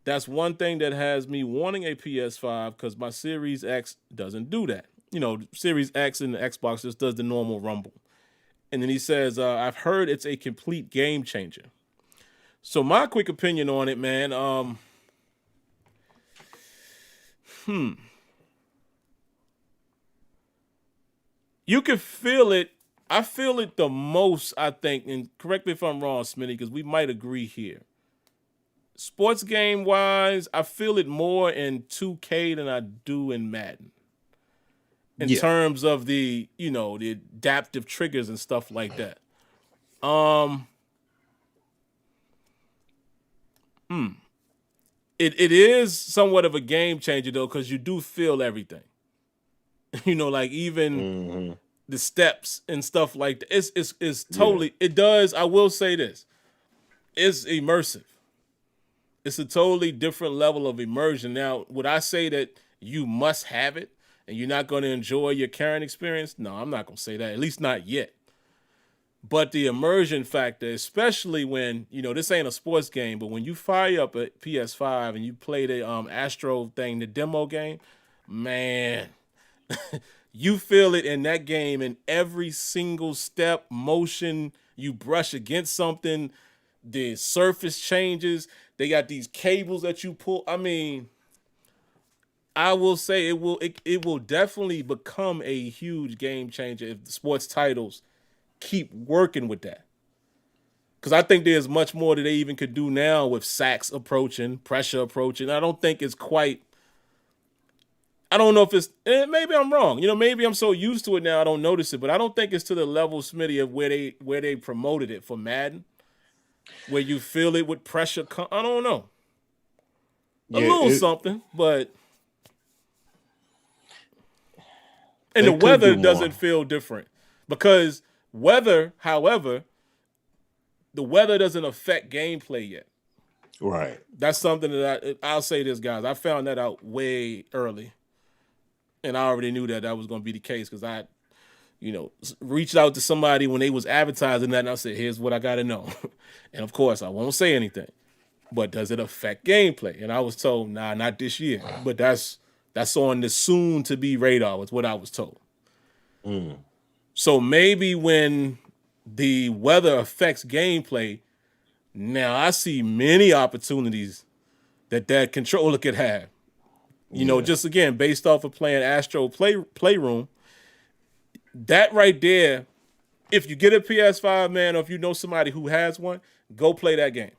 That's one thing that has me wanting a PS5 because my Series X doesn't do that. You know, Series X and the Xbox just does the normal rumble. And then he says, I've heard it's a complete game changer. So my quick opinion on it, man, you can feel it. I feel it the most, I think, and correct me if I'm wrong, Smitty, because we might agree here. Sports game wise, I feel it more in 2K than I do in Madden. In terms of the adaptive triggers and stuff like that. It is somewhat of a game changer though, because you do feel everything. Like even the steps and stuff like that. It's totally. It does. I will say this. It's immersive. It's a totally different level of immersion. Now, would I say that you must have it and you're not going to enjoy your current experience? No, I'm not going to say that. At least not yet. But the immersion factor, especially when, this ain't a sports game, but when you fire up a PS5 and you play the Astro thing, the demo game, man, you feel it in that game in every single step, motion, you brush against something, the surface changes, they got these cables that you pull. I mean, I will say it will definitely become a huge game changer if the sports titles keep working with that. Because I think there's much more that they even could do now with sacks approaching, pressure approaching. I don't think it's quite. I don't know if it's. Maybe I'm wrong. Maybe I'm so used to it now I don't notice it. But I don't think it's to the level, Smitty, of where they promoted it for Madden, where you feel it with pressure. I don't know. A little something, but. And the weather doesn't feel different because weather, however, the weather doesn't affect gameplay yet. Right. That's something that I'll say this, guys. I found that out way early. And I already knew that was going to be the case because I, reached out to somebody when they was advertising that and I said, here's what I got to know. And of course, I won't say anything. But does it affect gameplay? And I was told, nah, not this year. But that's on the soon-to-be radar was what I was told. So maybe when the weather affects gameplay, Now I see many opportunities that controller could have. Just again based off of playing Astro Playroom. That right there, if you get a PS5, man, or if you know somebody who has one, go play that game.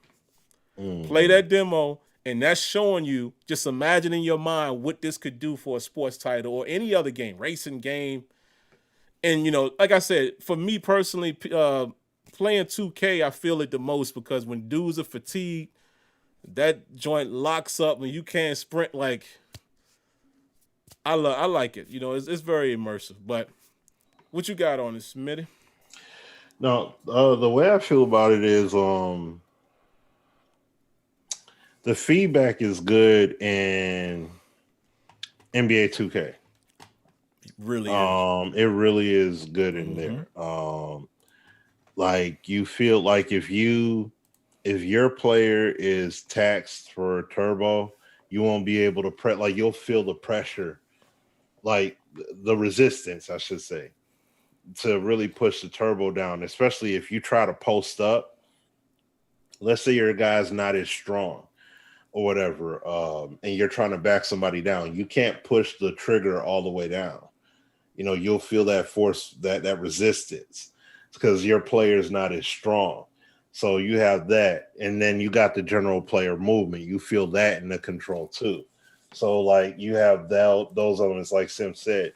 Play that demo, and that's showing you, just imagine in your mind what this could do for a sports title or any other game, racing game. And, like I said, for me personally, playing 2K, I feel it the most because when dudes are fatigued, that joint locks up and you can't sprint like. I like it. It's very immersive. But what you got on it, Smitty? No, the way I feel about it is the feedback is good in NBA 2K. Really is. It really is good in there. Like you feel like if your player is taxed for turbo, you won't be able to like you'll feel the pressure, like the resistance, I should say, to really push the turbo down, especially if you try to post up. Let's say your guy's not as strong or whatever, and you're trying to back somebody down. You can't push the trigger all the way down. You'll feel that force, that resistance, because your player is not as strong. So you have that, and then you got the general player movement. You feel that in the control too. So like you have those elements, like Sim said.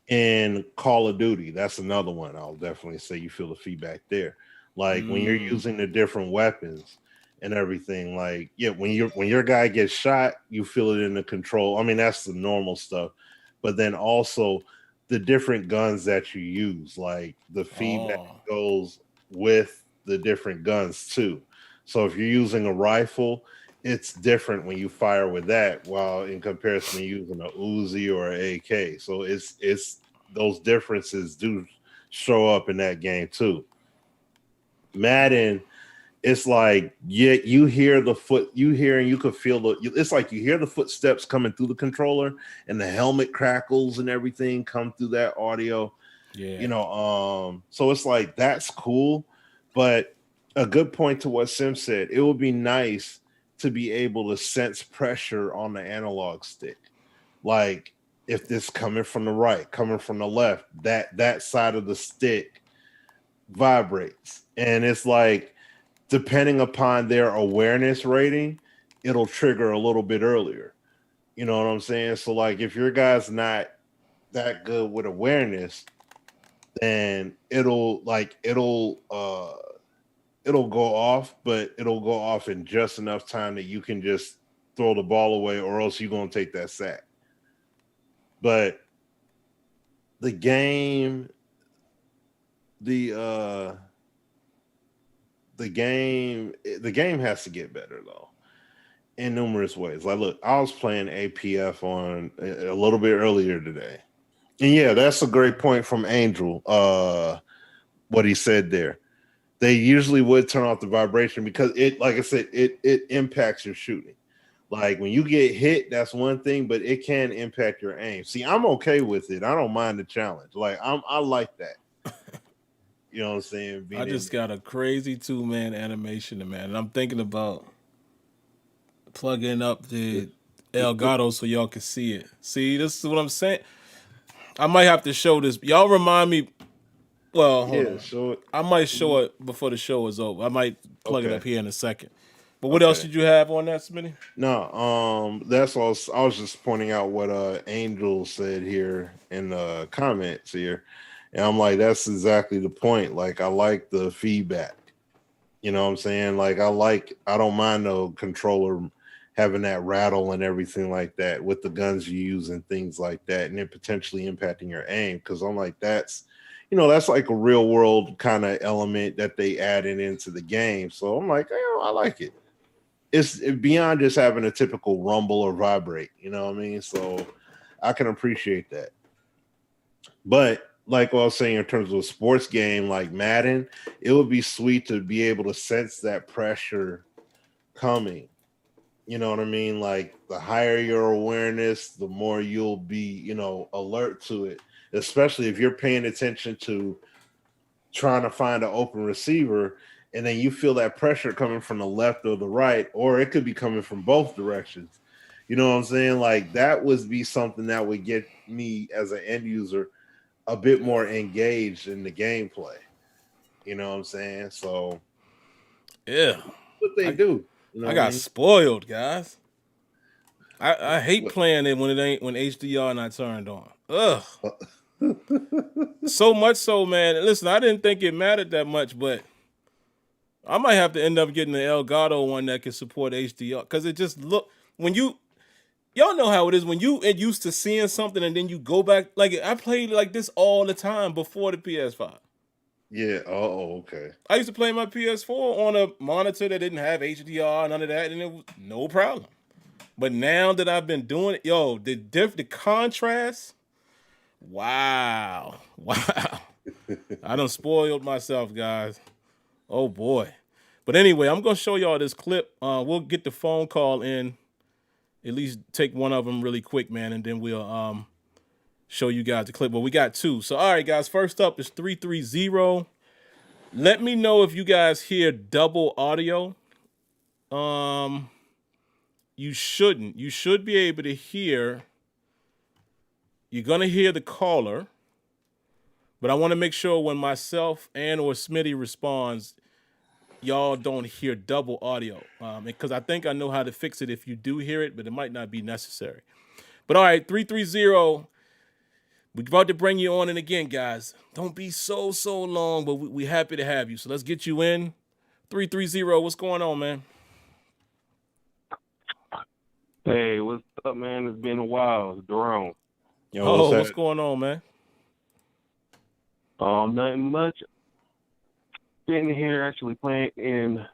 In Call of Duty, that's another one. I'll definitely say you feel the feedback there. Like when you're using the different weapons and everything, like when your guy gets shot, you feel it in the control. I mean, that's the normal stuff. But then also the different guns that you use, like the feedback goes with the different guns too. So if you're using a rifle, it's different when you fire with that, while in comparison to using a Uzi or an AK. So it's those differences do show up in that game too. Madden, it's like you hear and you could feel it's like you hear the footsteps coming through the controller and the helmet crackles and everything come through that audio. So it's like that's cool, but a good point to what Sim said, it would be nice to be able to sense pressure on the analog stick. Like if this coming from the right, coming from the left, that side of the stick vibrates. And it's like, depending upon their awareness rating, it'll trigger a little bit earlier. You know what I'm saying? So like if your guy's not that good with awareness, then it'll go off, but it'll go off in just enough time that you can just throw the ball away, or else you're going to take that sack. But the game has to get better though, in numerous ways. Like, look, I was playing APF on a little bit earlier today, and yeah, that's a great point from Angel. What he said there, they usually would turn off the vibration because it, like I said, it impacts your shooting. Like when you get hit, that's one thing, but it can impact your aim. See, I'm okay with it. I don't mind the challenge. Like I like that. You know what I'm saying? I just got a crazy 2-man animation, man. And I'm thinking about plugging up the Elgato so y'all can see it. See, this is what I'm saying. I might have to show this. Y'all remind me. Well, hold on. Show it. I might show it before the show is over. I might plug it up here in a second. But what else did you have on that, Smitty? No, that's all. I was just pointing out what Angel said here in the comments here. And I'm like, that's exactly the point. Like, I like the feedback. You know what I'm saying? Like, I don't mind the controller having that rattle and everything like that with the guns you use and things like that, and it potentially impacting your aim. Because I'm like, that's like a real world kind of element that they added into the game. So I'm like, I like it. It's beyond just having a typical rumble or vibrate. You know what I mean? So I can appreciate that. But like what I was saying, in terms of a sports game like Madden, it would be sweet to be able to sense that pressure coming. You know what I mean? Like the higher your awareness, the more you'll be, alert to it, especially if you're paying attention to trying to find an open receiver, and then you feel that pressure coming from the left or the right, or it could be coming from both directions. You know what I'm saying? Like that would be something that would get me as an end user a bit more engaged in the gameplay. You know what I'm saying? So Yeah, what they do. You know I what I got mean? spoiled, guys. I hate playing it when it ain't when HDR not turned on. Ugh. So much so, man. Listen, I didn't think it mattered that much, but I might have to end up getting the Elgato one that can support HDR because it just look when y'all know how it is when you get used to seeing something and then you go back. Like I played like this all the time before the PS5. Yeah. Oh, okay. I used to play my PS4 on a monitor that didn't have HDR, none of that, and it was no problem. But now that I've been doing it, yo, the contrast, wow. I done spoiled myself, guys. Oh boy. But anyway, I'm gonna show y'all this clip. We'll get the phone call in, at least take one of them really quick, man, and then we'll show you guys the clip. But we got two. So all right, guys. First up is 330. Let me know if you guys hear double audio. You shouldn't. You should be able to hear. You're gonna hear the caller, but I want to make sure when myself and or Smitty responds, y'all don't hear double audio. Because I think I know how to fix it if you do hear it, but it might not be necessary. But all right, 330. We're about to bring you on, and again, guys, don't be so long, but we happy to have you. So let's get you in. 330. What's going on, man? Hey, what's up, man? It's been a while. It's Jerome. Yo, What's going on, man? Nothing much. Sitting here actually playing in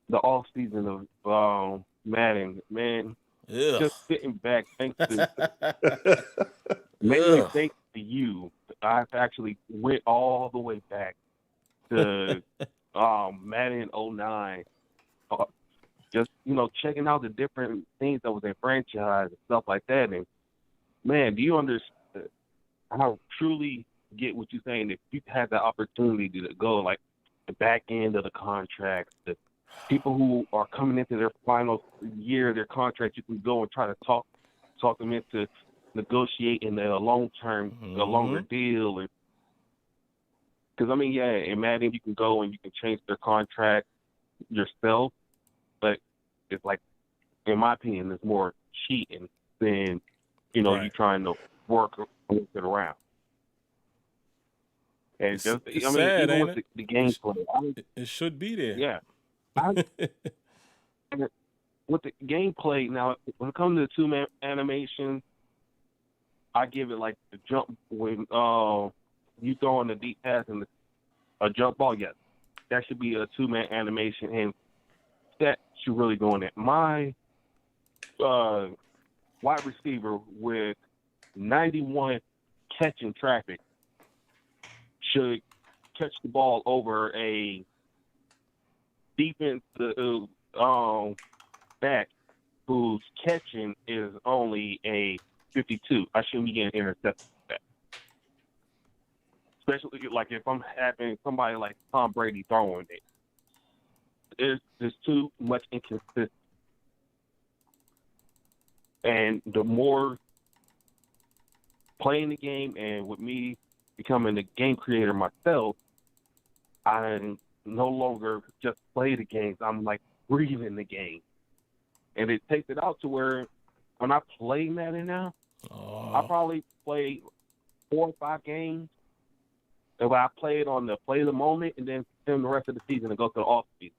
the off season of Madden. Man, just sitting back thanks to mainly thanks to you. I've actually went all the way back to Madden 09. Just, checking out the different things that was in franchise and stuff like that. And, man, do you understand? I truly get what you're saying. If you had the opportunity to go, like, the back end of the contracts, the people who are coming into their final year of their contract, you can go and try to talk them into negotiating a long-term, a longer deal. Because, in Madden, you can go and you can change their contract yourself. But it's like, in my opinion, it's more cheating than, you trying to work it around. And just, sad, even with the gameplay. It should be there. Yeah. With the gameplay, now, when it comes to the two-man animation, I give it like the jump when you throw in the deep pass and a jump ball, yes. That should be a two-man animation, and that should really go in there. My wide receiver with 91 catching traffic should catch the ball over a defense back whose catching is only a 52. I shouldn't be getting intercepted with that. Especially like if I'm having somebody like Tom Brady throwing it. There's too much inconsistency. And the more playing the game and with me becoming the game creator myself, I no longer just play the games. I'm like breathing the game. And it takes it out to where when I play Madden now, I probably play 4 or 5 games. And I play it on the play of the moment and then spend the rest of the season and go to the off season.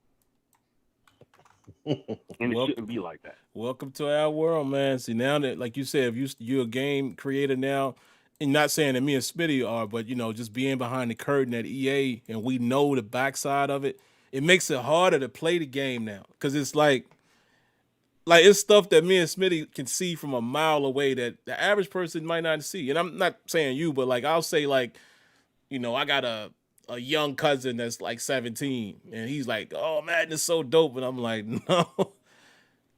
And it shouldn't be like that. Welcome to our world, man. See, now that, like you said, if you're a game creator now, and not saying that me and Smitty are, but, just being behind the curtain at EA and we know the backside of it, it makes it harder to play the game now. Because it's like it's stuff that me and Smitty can see from a mile away that the average person might not see. And I'm not saying you, but, I'll say, I got a young cousin that's like 17, and he's like, "Oh, Madden is so dope," and I'm like, "No,"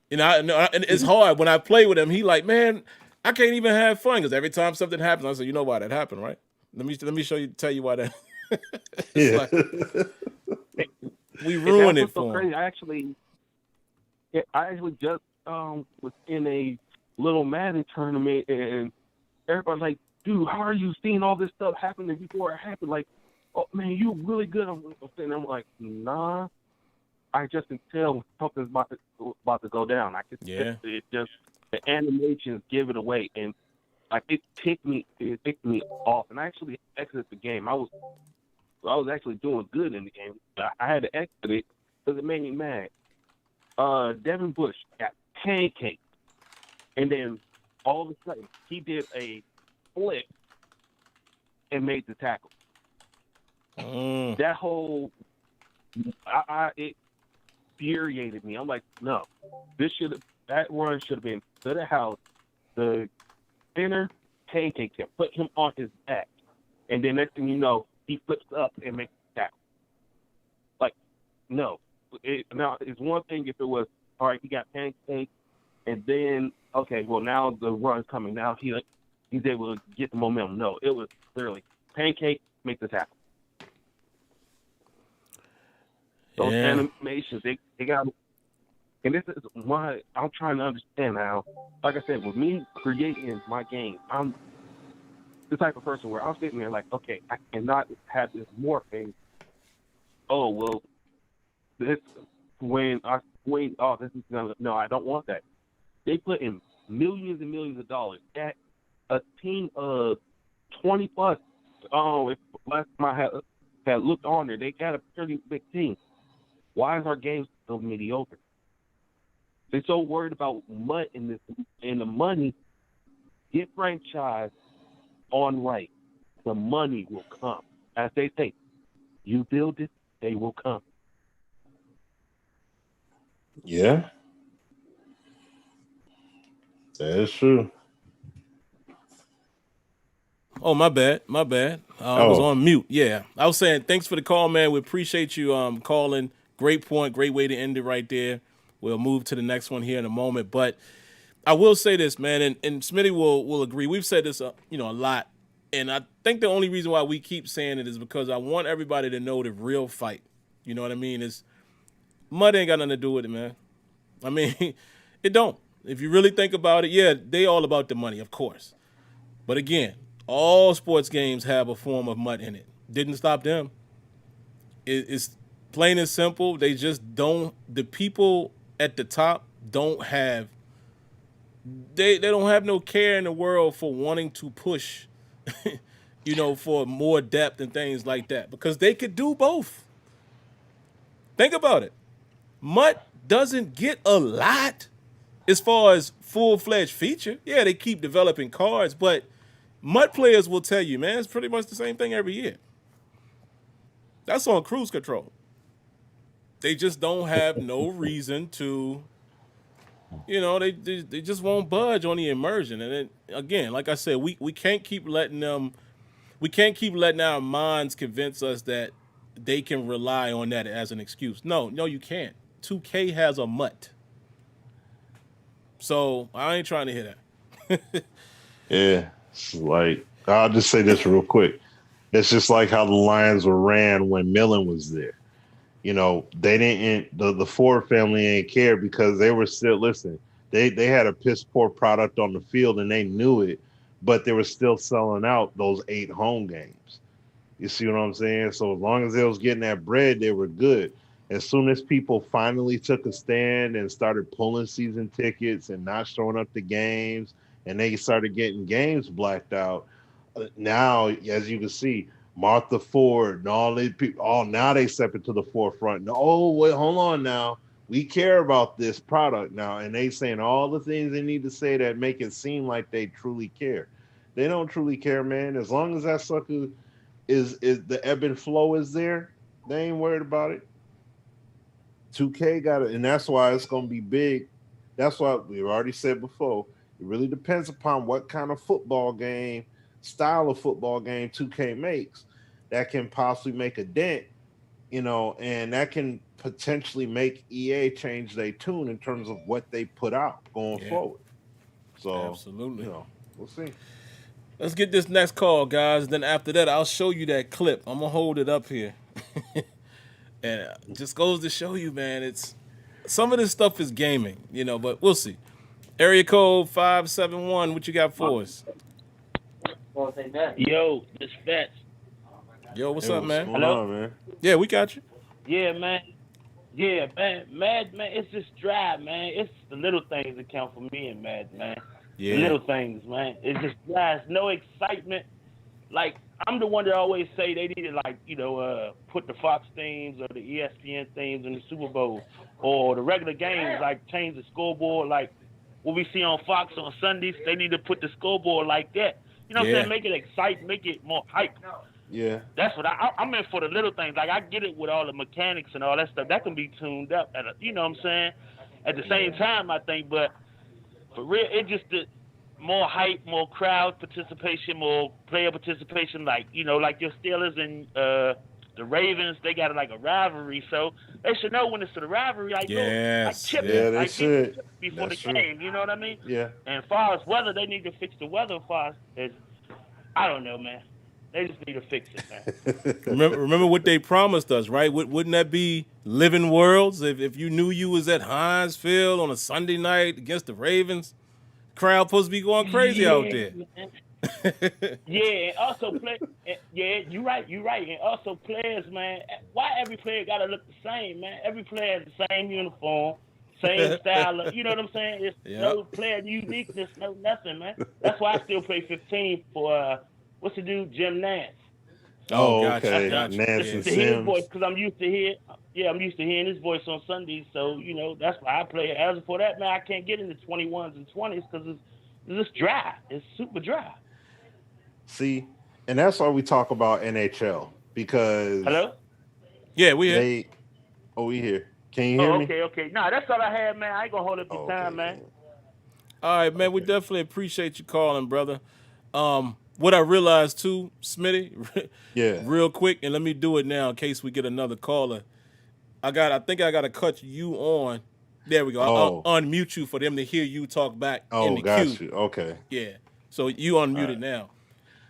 and it's hard when I play with him. He like, "Man, I can't even have fun because every time something happens, I say, you know why that happened, right? Let me tell you why that." It's Yeah. like we And ruined that's it what's so for him. crazy. I actually just was in a little Madden tournament, and everybody's like, "Dude, how are you seeing all this stuff happening before it happened? Like, oh man, you're really good." I'm like, nah, I just can tell when something's about to go down. I can Yeah. it just the animations give it away, and like it ticked me off, and I actually exited the game. I was actually doing good in the game. I had to exit it because it made me mad. Devin Bush got pancaked, and then all of a sudden he did a flip and made the tackle. That whole it infuriated me. I'm like, no, that run should have been to the house. The center pancaked him, put him on his back, and then next thing you know, he flips up and makes the tackle. Like, no. Now it's one thing if it was all right. He got pancaked, and then okay, well now the run's coming. Now he's able to get the momentum. No, it was literally pancake, make the tackle. Those animations, they got, and this is why I'm trying to understand now. Like I said, with me creating my game, I'm the type of person where I'm sitting there like, okay, I cannot have this morphing. Oh well, this this is gonna, no, I don't want that. They put in millions and millions of dollars at a team of 20 plus. If last time I had looked on there, they got a pretty big team. Why is our game so mediocre? They're so worried about mud in the money. Get franchise on right. The money will come. As they say, you build it, they will come. Yeah. That is true. Oh, my bad. I was on mute. Yeah, I was saying thanks for the call, man. We appreciate you calling. Great point. Great way to end it right there. We'll move to the next one here in a moment. But I will say this, man, and Smitty will agree. We've said this, a lot, and I think the only reason why we keep saying it is because I want everybody to know the real fight. You know what I mean? Is mud ain't got nothing to do with it, man. I mean, it don't. If you really think about it, yeah, they all about the money, of course. But again, all sports games have a form of mud in it. Didn't stop them. It's plain and simple. They just don't. The people at the top don't have. They don't have no care in the world for wanting to push, for more depth and things like that because they could do both. Think about it. Mutt doesn't get a lot as far as full-fledged feature. Yeah, they keep developing cards, but Mutt players will tell you, man, it's pretty much the same thing every year. That's on cruise control. They just don't have no reason to, they just won't budge on the immersion. And then again, like I said, we can't keep letting our minds convince us that they can rely on that as an excuse. No, you can't. 2K has a Mutt. So I ain't trying to hear that. Yeah. It's like, I'll just say this real quick. It's just like how the Lions were ran when Millen was there. They didn't, the Ford family ain't care because they were still, listen, they had a piss poor product on the field and they knew it, but they were still selling out those 8 home games. You see what I'm saying? So as long as they was getting that bread, they were good. As soon as people finally took a stand and started pulling season tickets and not showing up to games, and they started getting games blacked out, now, as you can see, Martha Ford and all these people, now they step into the forefront. Oh, wait, hold on now. We care about this product now. And they saying all the things they need to say that make it seem like they truly care. They don't truly care, man. As long as that sucker is the ebb and flow is there, they ain't worried about it. 2K got it, and that's why it's gonna be big. That's why we've already said before. It really depends upon what kind of style of football game 2K makes that can possibly make a dent, and that can potentially make EA change their tune in terms of what they put out going forward. So, Absolutely. We'll see. Let's get this next call, guys. Then after that, I'll show you that clip. I'm gonna hold it up here, and it just goes to show you, man. It's some of this stuff is gaming, but we'll see. Area code 571. What you got for us? Yo, this Fats. Yo, what's up, man? Hello, man. Yeah, we got you. Yeah, man. Yeah, man. Man, it's just dry, man. It's the little things that count for me in Madden, man. Yeah. The little things, man. It's just dry. It's no excitement. Like, I'm the one that always say they need to, put the Fox themes or the ESPN themes in the Super Bowl. Or the regular games, like, change the scoreboard. Like, what we see on Fox on Sundays, they need to put the scoreboard like that. You know what I'm saying? Make it exciting, make it more hype. Yeah. That's what I'm in for, the little things. Like, I get it with all the mechanics and all that stuff. That can be tuned up, you know what I'm saying? At the same time, I think. But for real, it just more hype, more crowd participation, more player participation. Like, like your Steelers and the Ravens, they got like a rivalry. So they should know when it's to the rivalry. Like, chip yeah, they like, should. Before That's the game, you know what I mean? Yeah. And as far as weather, they need to fix the weather. I don't know, man. They just need to fix it, man. remember what they promised us, right? Wouldn't that be living worlds? If you knew you was at Heinz Field on a Sunday night against the Ravens, crowd supposed to be going crazy out there. Yeah, and also you're right. And also players, man. Why every player gotta look the same, man? Every player has the same uniform, same style. You know what I'm saying? It's no player uniqueness, no nothing, man. That's why I still play 15 for what's the dude, Jim Nance. Gotcha. Nance and Sims. His voice, because I'm used to hearing his voice on Sundays. So that's why I play. As for that, man, I can't get into 21s and 20s because it's just dry. It's super dry. See, and that's why we talk about NHL because. Hello. Yeah, we here. We here. Can you hear me? Okay. Nah, that's all I had, man. I ain't gonna hold up your time, man. All right, man. We definitely appreciate you calling, brother. What I realized too, Smitty, real quick, and let me do it now in case we get another caller. I think I gotta cut you on. There we go. I'll unmute you for them to hear you talk back in the queue. You. Okay. Yeah. So you unmuted now.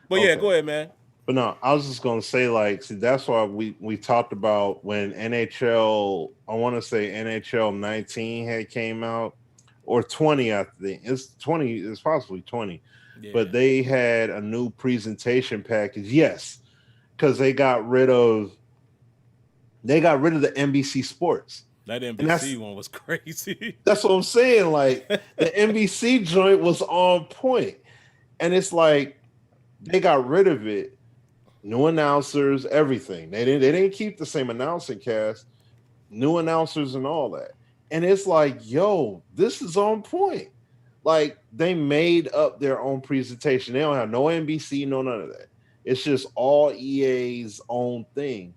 But yeah, go ahead, man. But no, I was just gonna say, that's why we talked about when NHL, I want to say NHL 19 had came out, or 20, I think. It's 20, it's possibly 20. Yeah. But they had a new presentation package. Yes, because they got rid of the NBC Sports. That NBC one was crazy. That's what I'm saying. Like the NBC joint was on point. And it's like they got rid of it. New announcers, everything. They didn't keep the same announcing cast, new announcers and all that. And it's like, yo, this is on point. Like they made up their own presentation. They don't have no NBC, no none of that. It's just all EA's own thing.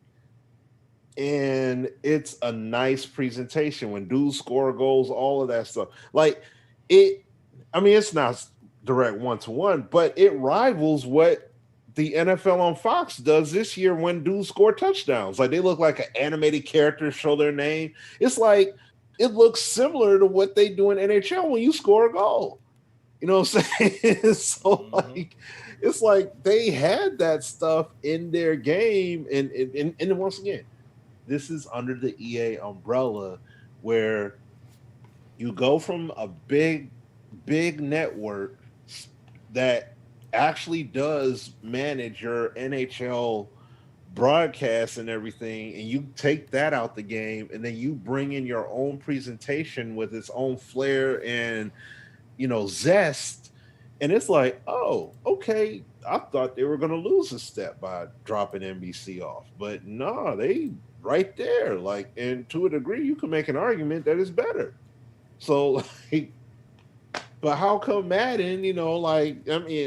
And it's a nice presentation when dudes score goals, all of that stuff. Like it's not direct one-to-one, but it rivals what the NFL on Fox does this year when dudes score touchdowns. Like they look like an animated character, show their name. It's like it looks similar to what they do in NHL when you score a goal. You know what I'm saying? So it's like they had that stuff in their game. And once again, this is under the EA umbrella where you go from a big network that actually does manage your NHL broadcast and everything, and you take that out the game, and then you bring in your own presentation with its own flair and zest, and it's like, oh, okay, I thought they were going to lose a step by dropping NBC off, but no, they right there, like, and to a degree, you can make an argument that it's better. So, like, but how come Madden,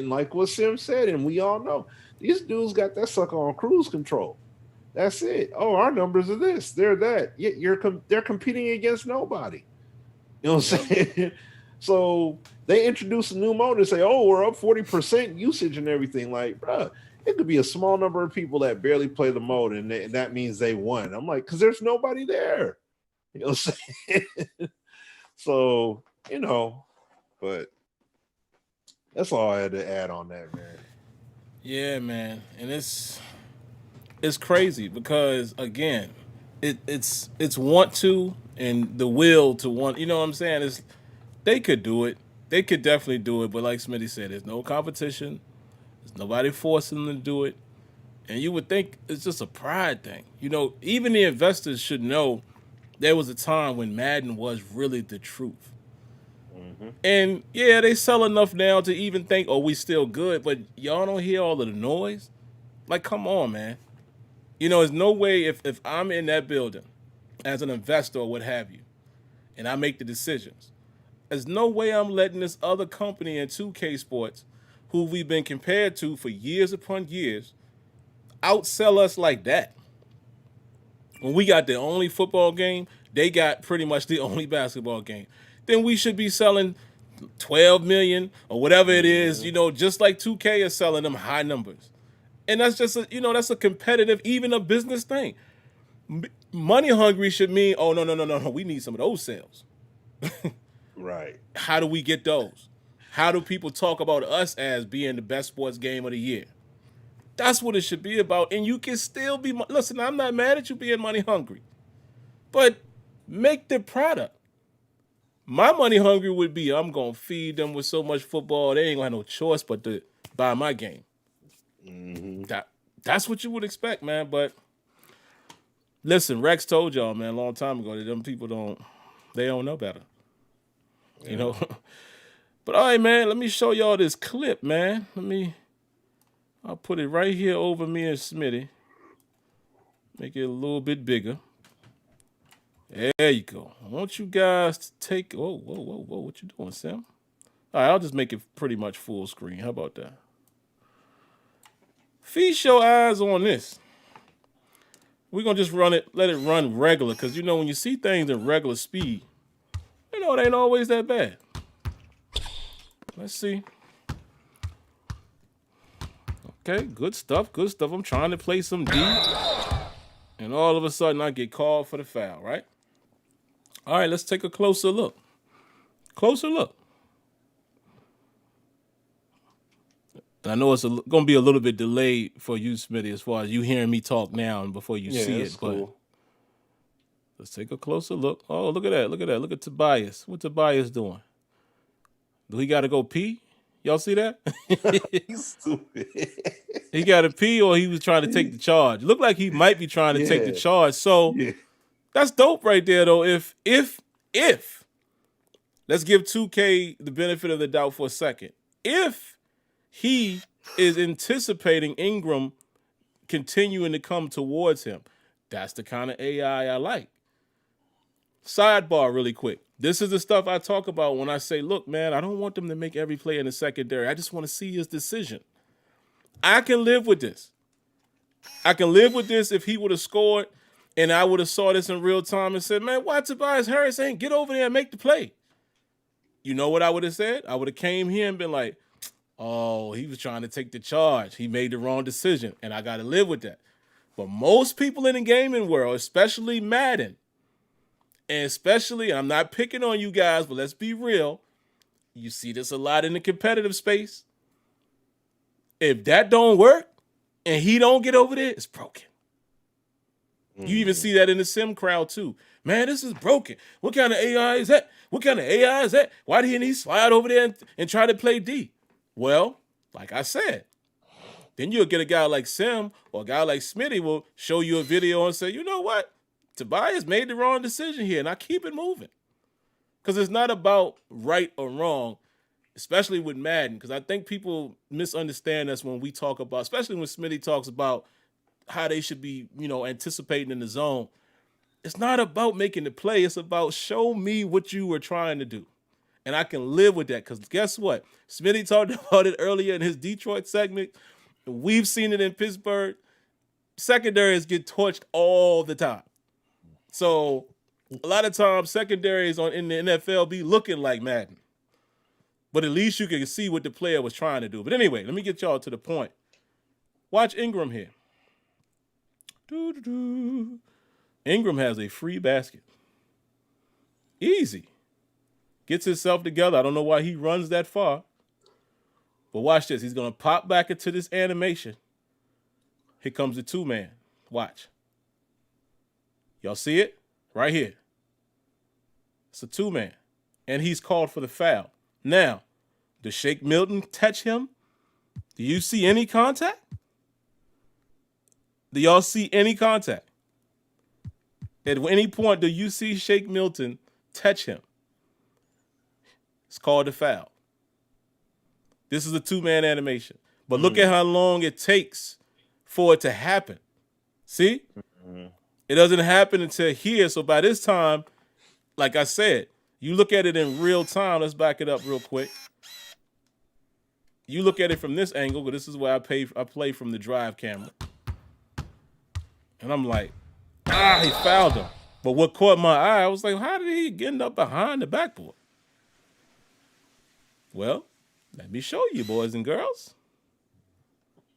like what Sim said, and we all know, these dudes got that sucker on cruise control. That's it. Oh, our numbers are this, they're that. They're competing against nobody. You know what I'm saying? So they introduce a new mode and say, oh, we're up 40% usage and everything. Like, bruh, it could be a small number of people that barely play the mode, and that means they won. I'm like, because there's nobody there. You know what I'm saying? So, but that's all I had to add on that, man. Yeah, man, and it's crazy because again, it's want to and the will to want. You know what I'm saying? It's they could do it. They could definitely do it, but like Smitty said, there's no competition. There's nobody forcing them to do it. And you would think it's just a pride thing. You know, even the investors should know there was a time when Madden was really the truth. Mm-hmm. And yeah, they sell enough now to even think, oh, we still good, but y'all don't hear all of the noise? Like, come on, man. You know, there's no way if I'm in that building as an investor or what have you, and I make the decisions, there's no way I'm letting this other company in 2K Sports, who we've been compared to for years upon years, outsell us like that. When we got the only football game, they got pretty much the only basketball game. Then we should be selling 12 million or whatever it is, you know, just like 2K is selling them high numbers. And that's just, that's a competitive, even a business thing. Money hungry should mean, oh, no, we need some of those sales. Right. How do we get those? How do people talk about us as being the best sports game of the year? That's what it should be about. And you can still be, listen, I'm not mad at you being money hungry, but make the product. My money hungry would be, I'm going to feed them with so much football, they ain't going to have no choice but to buy my game. Mm-hmm. That's what you would expect, man. But listen, Rex told y'all, man, a long time ago that them people don't know better. Yeah. You know? But all right, man, let me show y'all this clip, man. I'll put it right here over me and Smitty. Make it a little bit bigger. There you go. I want you guys to take... Whoa. What you doing, Sam? All right, I'll just make it pretty much full screen. How about that? Feast your eyes on this. We're going to just let it run regular, because, you know, when you see things in regular speed, you know, it ain't always that bad. Let's see. Okay, good stuff. I'm trying to play some D. And all of a sudden, I get called for the foul, right? All right, let's take a closer look. And I know it's going to be a little bit delayed for you, Smitty, as far as you hearing me talk now and before you see it. Cool. But let's take a closer look. Oh, look at that. Look at Tobias. What Tobias doing? Do he got to go pee? Y'all see that? He's stupid. He got to pee, or he was trying to take the charge. Looked like he might be trying to take the charge. So that's dope right there, though. If let's give 2K the benefit of the doubt for a second. If he is anticipating Ingram continuing to come towards him, that's the kind of AI I like. Sidebar really quick. This is the stuff I talk about when I say, look, man, I don't want them to make every play in the secondary. I just want to see his decision. I can live with this. If he would have scored and I would have saw this in real time and said, man, why Tobias Harris ain't get over there and make the play? You know what I would have said? I would have came here and been like, oh, he was trying to take the charge. He made the wrong decision, and I got to live with that. But most people in the gaming world, especially Madden, and especially, I'm not picking on you guys, but let's be real. You see this a lot in the competitive space. If that don't work and he don't get over there, it's broken. Mm-hmm. You even see that in the sim crowd too. Man, this is broken. What kind of AI is that? Why didn't he slide over there and try to play D? Well, like I said, then you'll get a guy like Sim or a guy like Smitty will show you a video and say, you know what? Tobias made the wrong decision here, and I keep it moving. Because it's not about right or wrong, especially with Madden, because I think people misunderstand us when we talk about, especially when Smitty talks about how they should be, anticipating in the zone. It's not about making the play. It's about show me what you were trying to do. And I can live with that, because guess what? Smitty talked about it earlier in his Detroit segment. We've seen it in Pittsburgh. Secondaries get torched all the time. So a lot of times secondaries in the NFL be looking like Madden. But at least you can see what the player was trying to do. But anyway, let me get y'all to the point. Watch Ingram here. Ingram has a free basket. Easy. Gets himself together. I don't know why he runs that far. But watch this. He's going to pop back into this animation. Here comes the two-man. Watch. Y'all see it? Right here. It's a two-man. And he's called for the foul. Now, does Shake Milton touch him? Do you see any contact? Do y'all see any contact? At any point, do you see Shake Milton touch him? It's called a foul. This is a two-man animation. But look at how long it takes for it to happen. See? It doesn't happen until here. So by this time, like I said, you look at it in real time. Let's back it up real quick. You look at it from this angle, but this is where I play from the drive camera. And I'm like, he fouled him. But what caught my eye, I was like, how did he get up behind the backboard? Well, let me show you, boys and girls.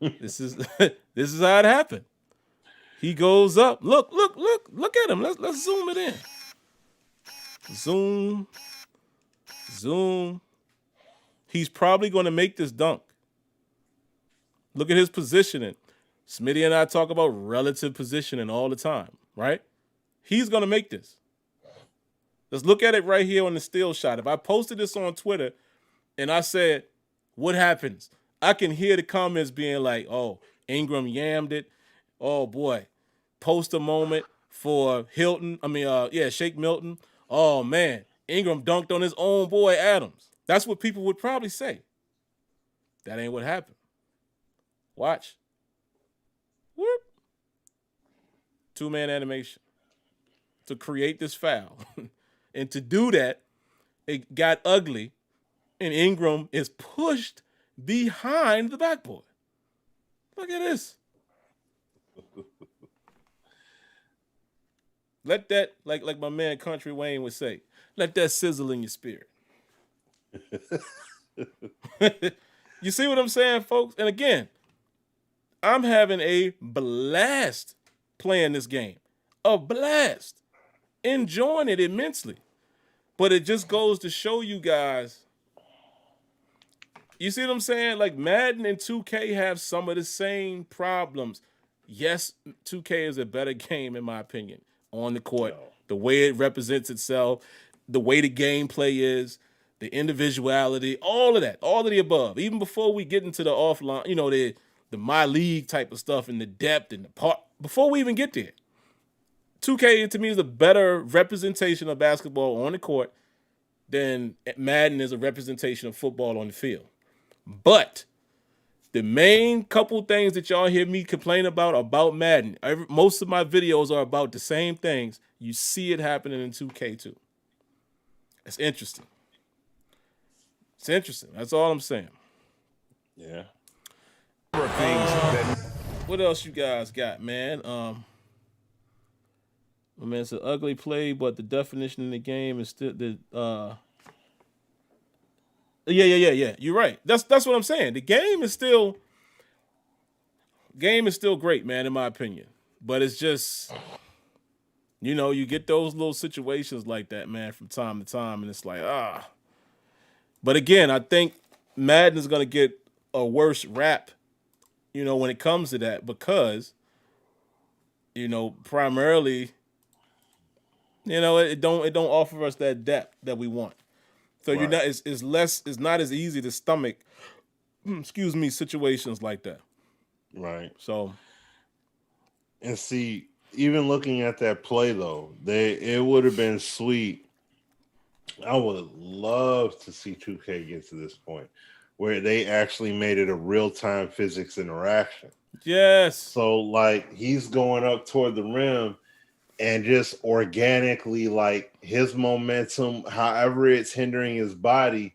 This is how it happened. He goes up. Look at him. Let's zoom it in. Zoom. He's probably going to make this dunk. Look at his positioning. Smitty and I talk about relative positioning all the time, right? He's going to make this. Let's look at it right here on the still shot. If I posted this on Twitter and I said, what happens? I can hear the comments being like, oh, Ingram yammed it. Oh, boy. Post a moment for Shake Milton. Oh, man. Ingram dunked on his own boy, Adams. That's what people would probably say. That ain't what happened. Watch. Whoop. Two-man animation to create this foul. And to do that, it got ugly, and Ingram is pushed behind the backboard. Look at this. Let that, like my man Country Wayne would say, let that sizzle in your spirit. You see what I'm saying, folks? And again, I'm having a blast playing this game. A blast. Enjoying it immensely. But it just goes to show you guys, you see what I'm saying? Like Madden and 2K have some of the same problems. Yes, 2K is a better game in my opinion on the court. The way it represents itself, the way the gameplay is, the individuality, all of that, all of the above. Even before we get into the offline, the my league type of stuff and the depth and the part, before we even get there. 2K to me is a better representation of basketball on the court than Madden is a representation of football on the field. But the main couple things that y'all hear me complain about Madden, most of my videos are about the same things. You see it happening in 2K too. It's interesting. It's interesting. That's all I'm saying. Yeah. What else you guys got, man? I mean, it's an ugly play, but the definition in the game is still the. Yeah. You're right. That's what I'm saying. The game is still great, man, in my opinion. But it's just, you get those little situations like that, man, from time to time, and it's like, But again, I think Madden is gonna get a worse rap, when it comes to that, because, primarily. It don't offer us that depth that we want. So Right. it's not as easy to stomach, situations like that. Right. So, and see, even looking at that play though, it would have been sweet. I would love to see 2K get to this point where they actually made it a real-time physics interaction. yes. So like he's going up toward the rim and just organically, like his momentum, however it's hindering his body,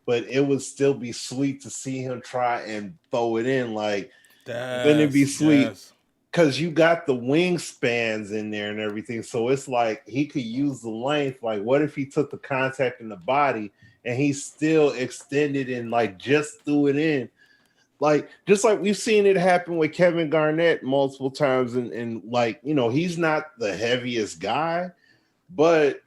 but it would still be sweet to see him try and throw it in. Like, wouldn't it be sweet? Because you got the wingspans in there and everything. So it's like he could use the length. Like, what if he took the contact in the body and he still extended and like just threw it in? Like, just like we've seen it happen with Kevin Garnett multiple times. And like, he's not the heaviest guy, but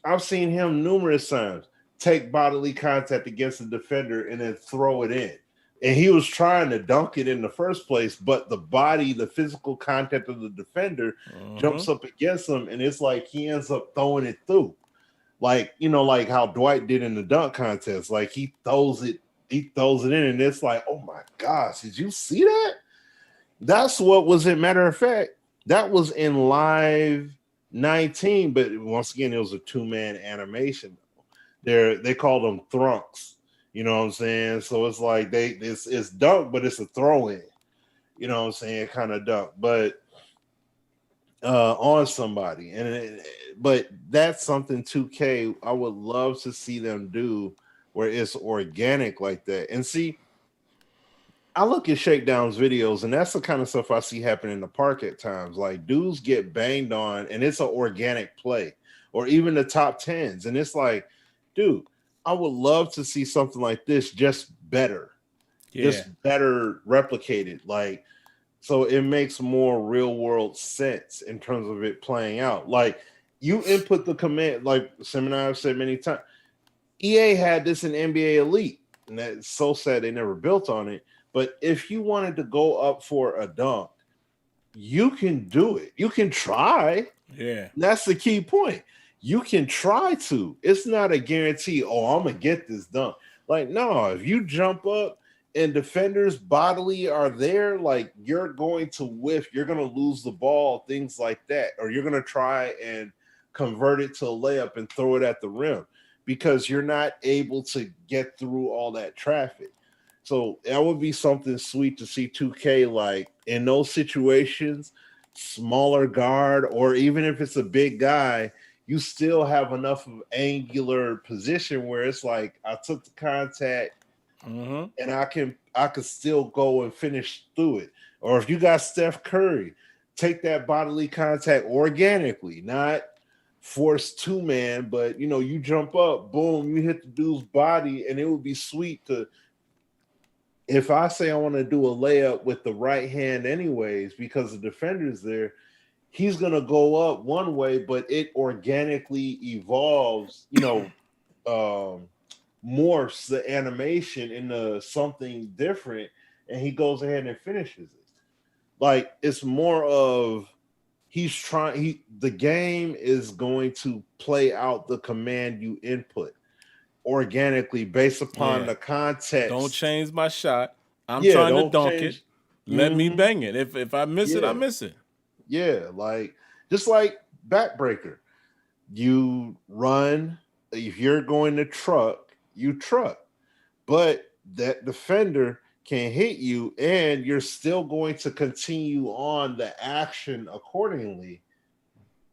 I've seen him numerous times take bodily contact against the defender and then throw it in. And he was trying to dunk it in the first place, but the physical contact of the defender jumps up against him, and it's like he ends up throwing it through. Like, like how Dwight did in the dunk contest. Like he throws it in, and it's like, oh my gosh, did you see that? That's what was it. Matter of fact, that was in Live 19, but once again, it was a 2-man animation. They called them thrunks. You know what I'm saying? So it's like it's dunk, but it's a throw in. You know what I'm saying? Kind of dunk, but on somebody. But that's something 2K I would love to see them do where it's organic like that. And see, I look at Shakedown's videos, and that's the kind of stuff I see happen in the park at times. Like dudes get banged on, and it's an organic play, or even the top 10s, and it's like, dude, I would love to see something like this, just better, just better replicated. Like, so it makes more real world sense in terms of it playing out. Like you input the command, like Sim and I have said many times. EA had this in NBA Elite, and that's so sad they never built on it. But if you wanted to go up for a dunk, you can do it. You can try. Yeah. That's the key point. You can try to. It's not a guarantee, oh, I'm going to get this dunk. Like, no, if you jump up and defenders bodily are there, like you're going to whiff, you're going to lose the ball, things like that. Or you're going to try and convert it to a layup and throw it at the rim because you're not able to get through all that traffic. So that would be something sweet to see 2K, like in those situations, smaller guard, or even if it's a big guy, you still have enough of angular position where it's like I took the contact and I could still go and finish through it. Or if you got Steph Curry, take that bodily contact organically, not force 2-man, but you jump up, boom, you hit the dude's body, and it would be sweet to. If I say I want to do a layup with the right hand anyways, because the defender's there, he's going to go up one way, but it organically evolves, morphs the animation into something different, and he goes ahead and finishes it. Like, it's more of the game is going to play out the command you input organically based upon the context. Don't change my shot. I'm trying to dunk it. Let me bang it. If I miss it, I miss it. Yeah, like just like Backbreaker. You run, if you're going to truck, you truck. But that defender can hit you and you're still going to continue on the action accordingly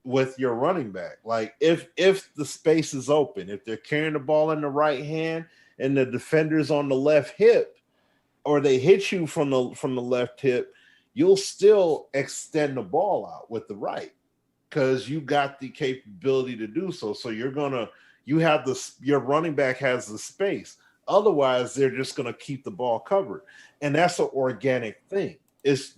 with your running back. Like if the space is open, if they're carrying the ball in the right hand and the defender's on the left hip, or they hit you from the left hip, you'll still extend the ball out with the right because you got the capability to do so. So your running back has the space. Otherwise, they're just gonna keep the ball covered, and that's an organic thing. It's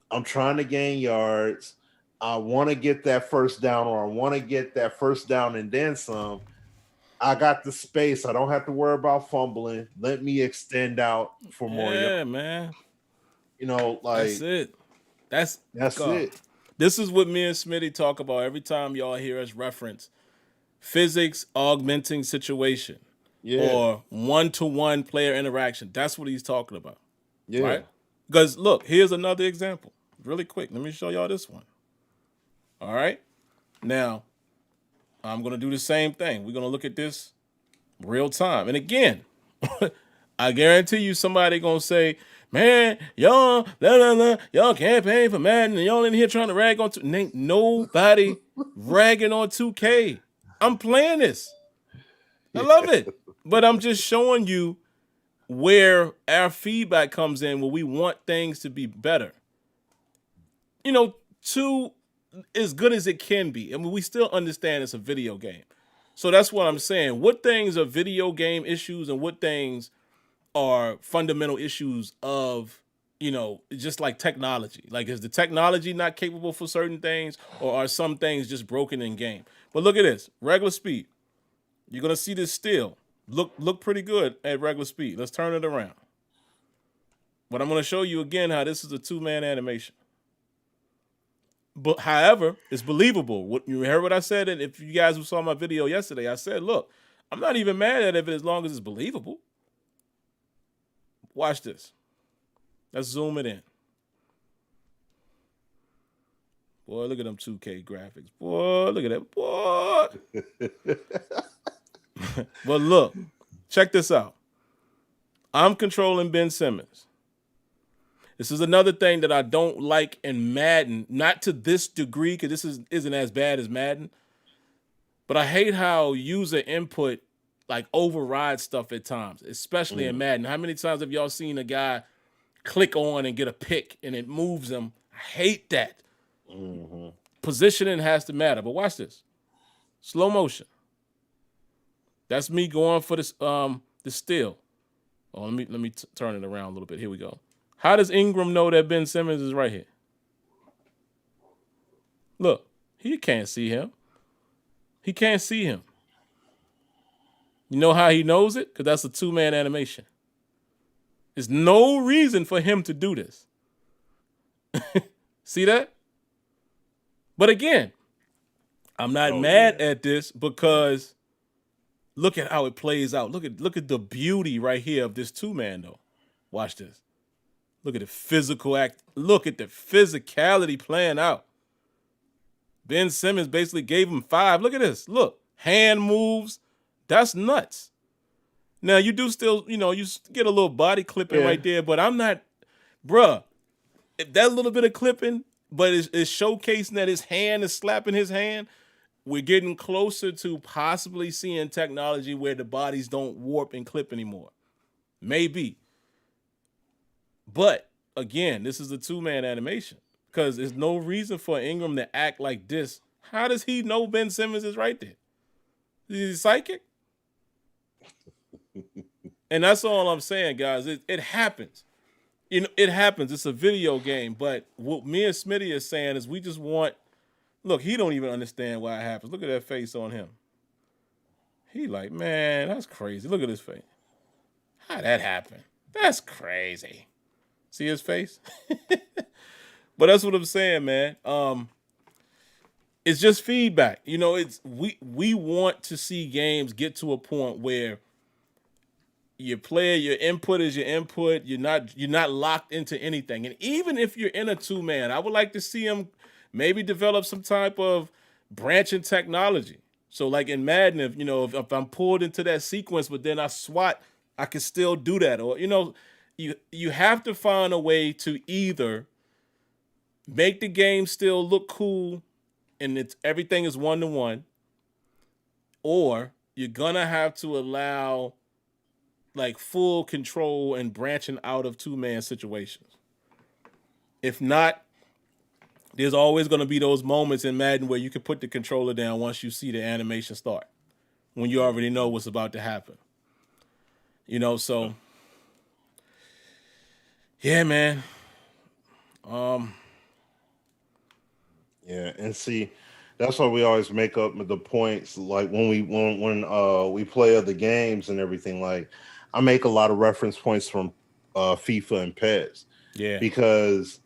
I'm trying to gain yards. I want to get that first down, or I want to get that first down and then some. I got the space. I don't have to worry about fumbling. Let me extend out for more. Yeah, man. That's it. That's it. This is what me and Smitty talk about every time y'all hear us reference physics augmenting situation or one-to-one player interaction. That's what he's talking about. Yeah. Right? Because look, here's another example. Really quick. Let me show y'all this one. All right. Now, I'm going to do the same thing. We're going to look at this real time. And again, I guarantee you somebody going to say, man, y'all campaign for Madden and y'all in here trying to rag on ain't nobody ragging on 2K. I'm playing this. I love it. But I'm just showing you where our feedback comes in, where we want things to be better. To as good as it can be. I mean, we still understand it's a video game. So that's what I'm saying. What things are video game issues and what things are fundamental issues of, just like technology? Like, is the technology not capable for certain things, or are some things just broken in game? But look at this. Regular speed. You're going to see this still. Look pretty good at regular speed. Let's turn it around. But I'm going to show you again how this is a 2-man animation. But however, it's believable. What you heard what I said, and if you guys who saw my video yesterday, I said, look, I'm not even mad at it as long as it's believable. Watch this. Let's zoom it in. Boy, look at them 2K graphics. Boy, look at that. Boy. But look, check this out. I'm controlling Ben Simmons. This is another thing that I don't like in Madden, not to this degree, because this isn't as bad as Madden. But I hate how user input like overrides stuff at times, especially in Madden. How many times have y'all seen a guy click on and get a pick and it moves him? I hate that. Mm-hmm. Positioning has to matter. But watch this. Slow motion. That's me going for this the steal. Oh, let me turn it around a little bit. Here we go. How does Ingram know that Ben Simmons is right here? Look, he can't see him. He can't see him. You know how he knows it? Because that's a 2-man animation. There's no reason for him to do this. See that? But again, I'm not mad at this because look at how it plays out. Look at the beauty right here of this 2-man though. Watch this. Look at the physical act. Look at the physicality playing out. Ben Simmons basically gave him 5. Look at this. Look, hand moves. That's nuts. Now you do still, you get a little body clipping right there, but I'm not, bruh. If that little bit of clipping, but it's showcasing that his hand is slapping his hand, we're getting closer to possibly seeing technology where the bodies don't warp and clip anymore. Maybe. But again, this is a 2-man animation because there's no reason for Ingram to act like this. How does he know Ben Simmons is right there? Is he psychic? And that's all I'm saying, guys. It happens. It happens. It's a video game. But what me and Smitty is saying is we just want. Look, he don't even understand why it happens. Look at that face on him. He like, man, that's crazy. Look at his face. How'd that happen? That's crazy. See his face? But that's what I'm saying, man. It's just feedback. It's we want to see games get to a point where your input is your input. You're not locked into anything. And even if you're in a 2-man, I would like to see him maybe develop some type of branching technology. So like in Madden, if I'm pulled into that sequence, but then I swat, I can still do that. Or, you have to find a way to either make the game still look cool and everything is 1-to-1, or you're gonna have to allow like full control and branching out of 2-man situations. If not, there's always going to be those moments in Madden where you can put the controller down once you see the animation start, when you already know what's about to happen. So yeah, man. Yeah, and see, that's why we always make up the points. Like when we play other games and everything. Like I make a lot of reference points from FIFA and PES. Yeah, because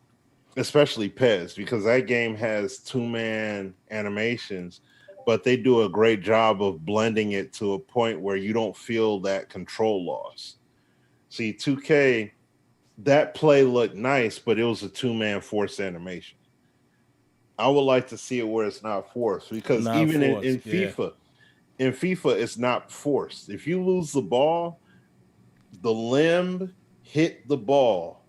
especially PES, because that game has 2-man animations, but they do a great job of blending it to a point where you don't feel that control loss. See, 2K, that play looked nice, but it was a 2-man forced animation. I would like to see it where it's not forced, because in FIFA, it's not forced. If you lose the ball, the limb hit the ball.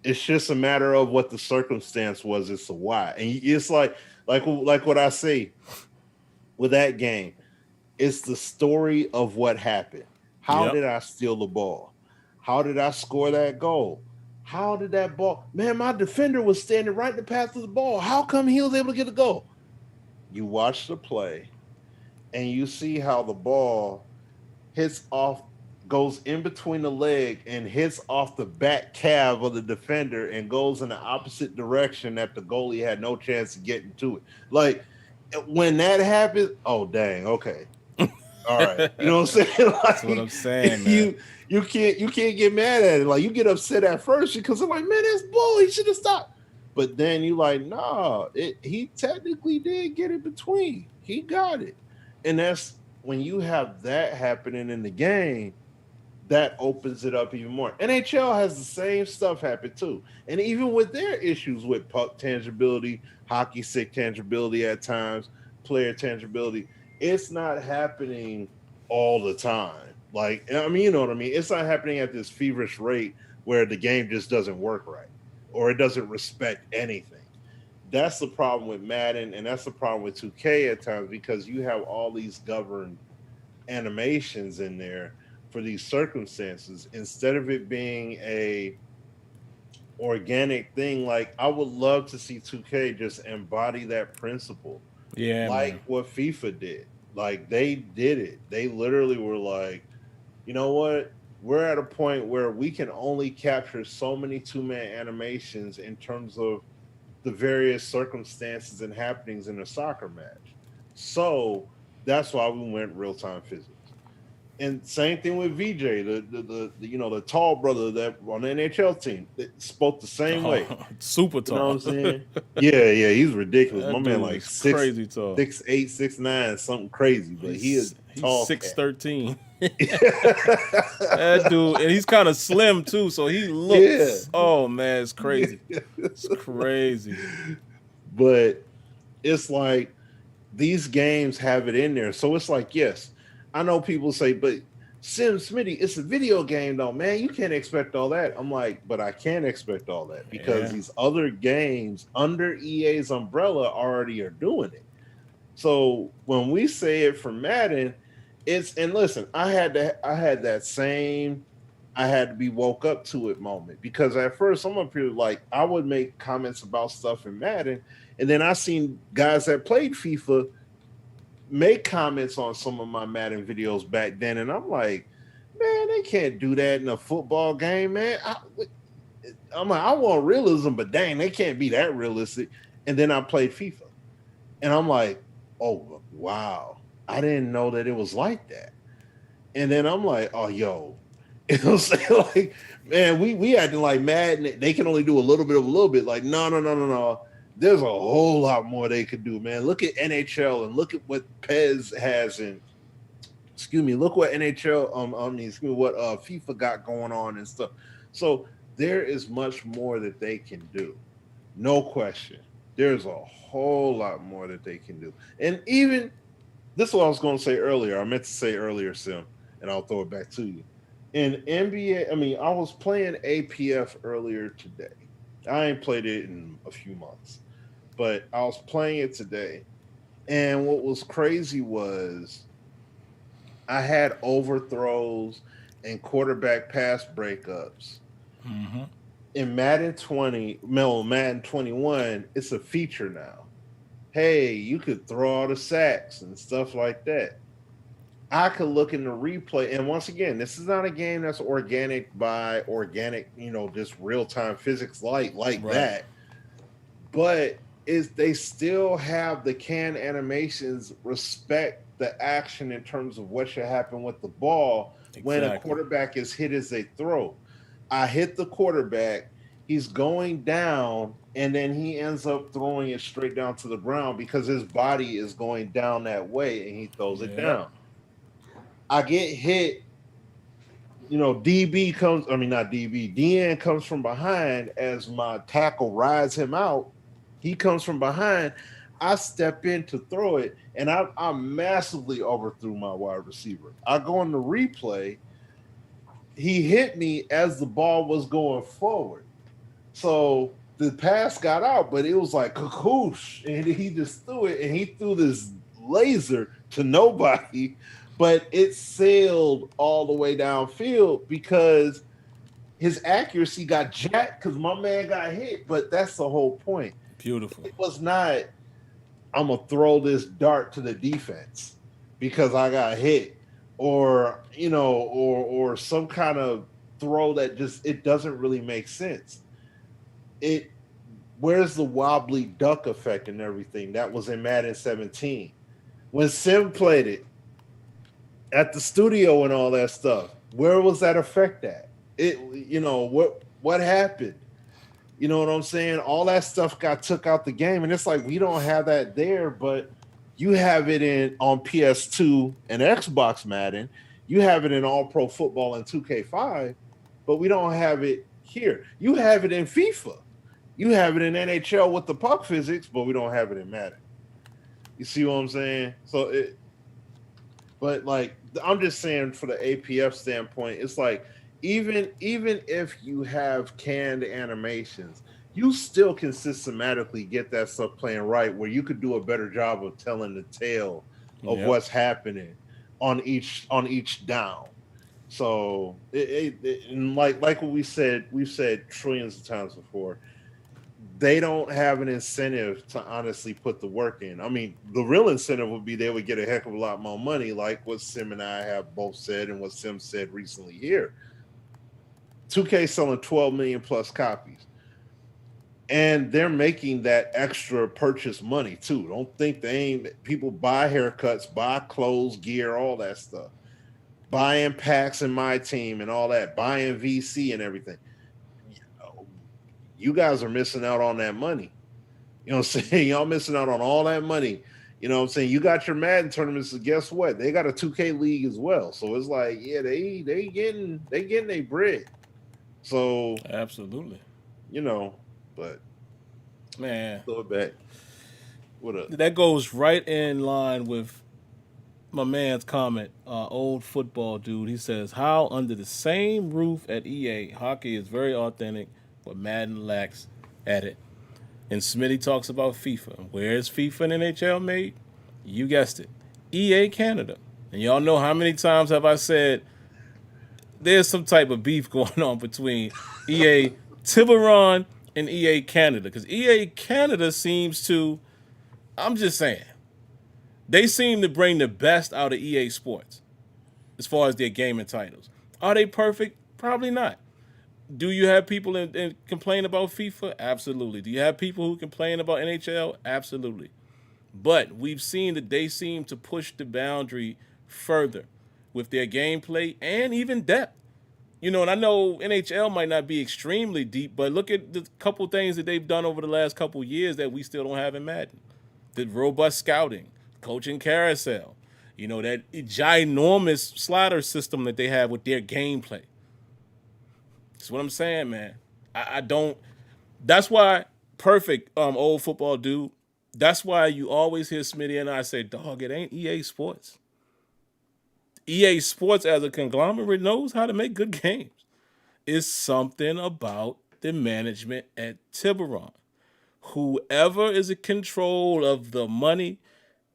It's just a matter of what the circumstance was. It's a why, and it's like what I say with that game. It's the story of what happened. How did I steal the ball? How did I score that goal? How did that ball? Man, my defender was standing right in the path of the ball. How come he was able to get a goal? You watch the play, and you see how the ball hits off, goes in between the leg and hits off the back calf of the defender and goes in the opposite direction that the goalie had no chance of getting to it. Like when that happens, oh dang, okay. All right, you know what I'm saying? Like, That's what I'm saying, man. You can't get mad at it. Like, you get upset at first because I'm like, man, that's bull. He should have stopped. But then you like, nah, he technically did get it between. He got it, and that's when you have that happening in the game. That opens it up even more. NHL has the same stuff happen too. And even with their issues with puck tangibility, hockey stick tangibility at times, player tangibility, it's not happening all the time. Like, I mean, you know what I mean? It's not happening at this feverish rate where the game just doesn't work right or it doesn't respect anything. That's the problem with Madden, and that's the problem with 2K at times, because you have all these governed animations in there for these circumstances instead of it being a organic thing. Like, I would love to see 2K just embody that principle, like what FIFA did. Like, they did it. They literally were like, you know what, we're at a point where we can only capture so many two-man animations in terms of the various circumstances and happenings in a soccer match. So that's why we went real-time physics. And same thing with VJ, the tall brother that on the NHL team that spoke the same way. Super tall. You know what I'm saying? Yeah, he's ridiculous. That My man like crazy tall. 6'8", 6'9", something crazy, but he's tall. 6'13". That dude, and he's kind of slim too, so he looks. Yeah. Oh man, it's crazy. It's crazy. But it's like these games have it in there, so it's like, yes, I know people say, but Smitty, it's a video game though, man. You can't expect all that. I'm like, but I can expect all that because these other games under EA's umbrella already are doing it. So when we say it for Madden, and listen, I had that same I had to be woke up to it moment, because at first some of people, like, I would make comments about stuff in Madden, and then I seen guys that played FIFA make comments on some of my Madden videos back then, and I'm like, man, they can't do that in a football game, man. I'm like, I want realism, but dang, they can't be that realistic. And then I played FIFA, and I'm like, oh wow, I didn't know that it was like that. And then I'm like, oh yo, you know what I'm saying? Like, man, we acting like Madden, they can only do a little bit. Like, no. There's a whole lot more they could do, man. Look at NHL and look at what Pez has, and look what NHL, what FIFA got going on and stuff. So there is much more that they can do, no question. There's a whole lot more that they can do, and even this is what I was going to say earlier. I meant to say earlier, Sim, and I'll throw it back to you. In NBA, I was playing APF earlier today. I ain't played it in a few months, but I was playing it today. And what was crazy was I had overthrows and quarterback pass breakups. Mm-hmm. In Madden 21, it's a feature now. Hey, you could throw all the sacks and stuff like that. I could look in the replay, and once again, this is not a game that's organic, just real-time physics like that. But they still have the can animations respect the action in terms of what should happen with the ball when a quarterback is hit as they throw. I hit the quarterback, he's going down, and then he ends up throwing it straight down to the ground because his body is going down that way, and he throws it down. I get hit, DN comes from behind as my tackle rides him out. He comes from behind. I step in to throw it, and I massively overthrew my wide receiver. I go in the replay. He hit me as the ball was going forward. So the pass got out, but it was like kakoosh, and he just threw it, and he threw this laser to nobody. But it sailed all the way downfield because his accuracy got jacked because my man got hit. But that's the whole point. Beautiful. It was not, I'm going to throw this dart to the defense because I got hit, or some kind of throw that it doesn't really make sense. Where's the wobbly duck effect and everything? That was in Madden 17. When Sim played it, at the studio and all that stuff. Where was that effect at? What happened? You know what I'm saying? All that stuff got took out the game, and it's like we don't have that there, but you have it on PS2 and Xbox Madden. You have it in All Pro Football and 2K5, but we don't have it here. You have it in FIFA. You have it in NHL with the puck physics, but we don't have it in Madden. You see what I'm saying? But like I'm just saying, for the APF standpoint, it's like even if you have canned animations, you still can systematically get that stuff playing right, where you could do a better job of telling the tale of what's happening on each down. So and like what we've said trillions of times before, they don't have an incentive to honestly put the work in. I mean, the real incentive would be they would get a heck of a lot more money, like what Sim and I have both said and what Sim said recently here. 2K selling 12 million plus copies. And they're making that extra purchase money too. Don't think people buy haircuts, buy clothes, gear, all that stuff. Buying packs in my team and all that, buying VC and everything. You guys are missing out on that money. You know what I'm saying? Y'all missing out on all that money. You know what I'm saying? You got your Madden tournaments, so guess what? They got a 2K league as well. So it's like, yeah, they getting their bread. So absolutely. But man, throw it back. What up? That goes right in line with my man's comment, old football dude. He says, how under the same roof at EA, hockey is very authentic, but Madden lacks at it. And Smitty talks about FIFA. Where's FIFA and NHL made? You guessed it. EA Canada. And y'all know how many times have I said there's some type of beef going on between EA Tiburon and EA Canada. Because EA Canada seems to, I'm just saying, they seem to bring the best out of EA Sports as far as their gaming titles. Are they perfect? Probably not. Do you have people in complain about FIFA? Absolutely. Do you have people who complain about NHL? Absolutely. But we've seen that they seem to push the boundary further with their gameplay and even depth. And I know NHL might not be extremely deep, but look at the couple things that they've done over the last couple years that we still don't have in Madden. The robust scouting, coaching carousel, that ginormous slider system that they have with their gameplay. That's what I'm saying, man. I don't. That's why perfect old football dude. That's why you always hear Smitty and I say, dog, it ain't EA Sports. EA Sports as a conglomerate knows how to make good games. It's something about the management at Tiburon. Whoever is in control of the money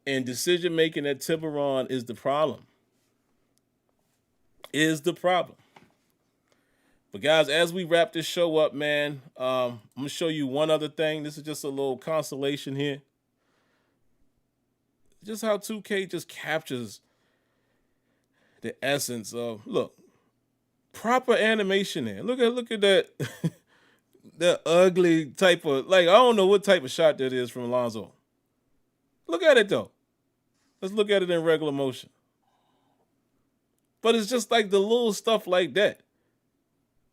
and decision making at Tiburon is the problem. But guys, as we wrap this show up, man, I'm going to show you one other thing. This is just a little consolation here. Just how 2K just captures the essence of, look, proper animation there. Look at that, that ugly type of, I don't know what type of shot that is from Alonzo. Look at it, though. Let's look at it in regular motion. But it's just like the little stuff like that.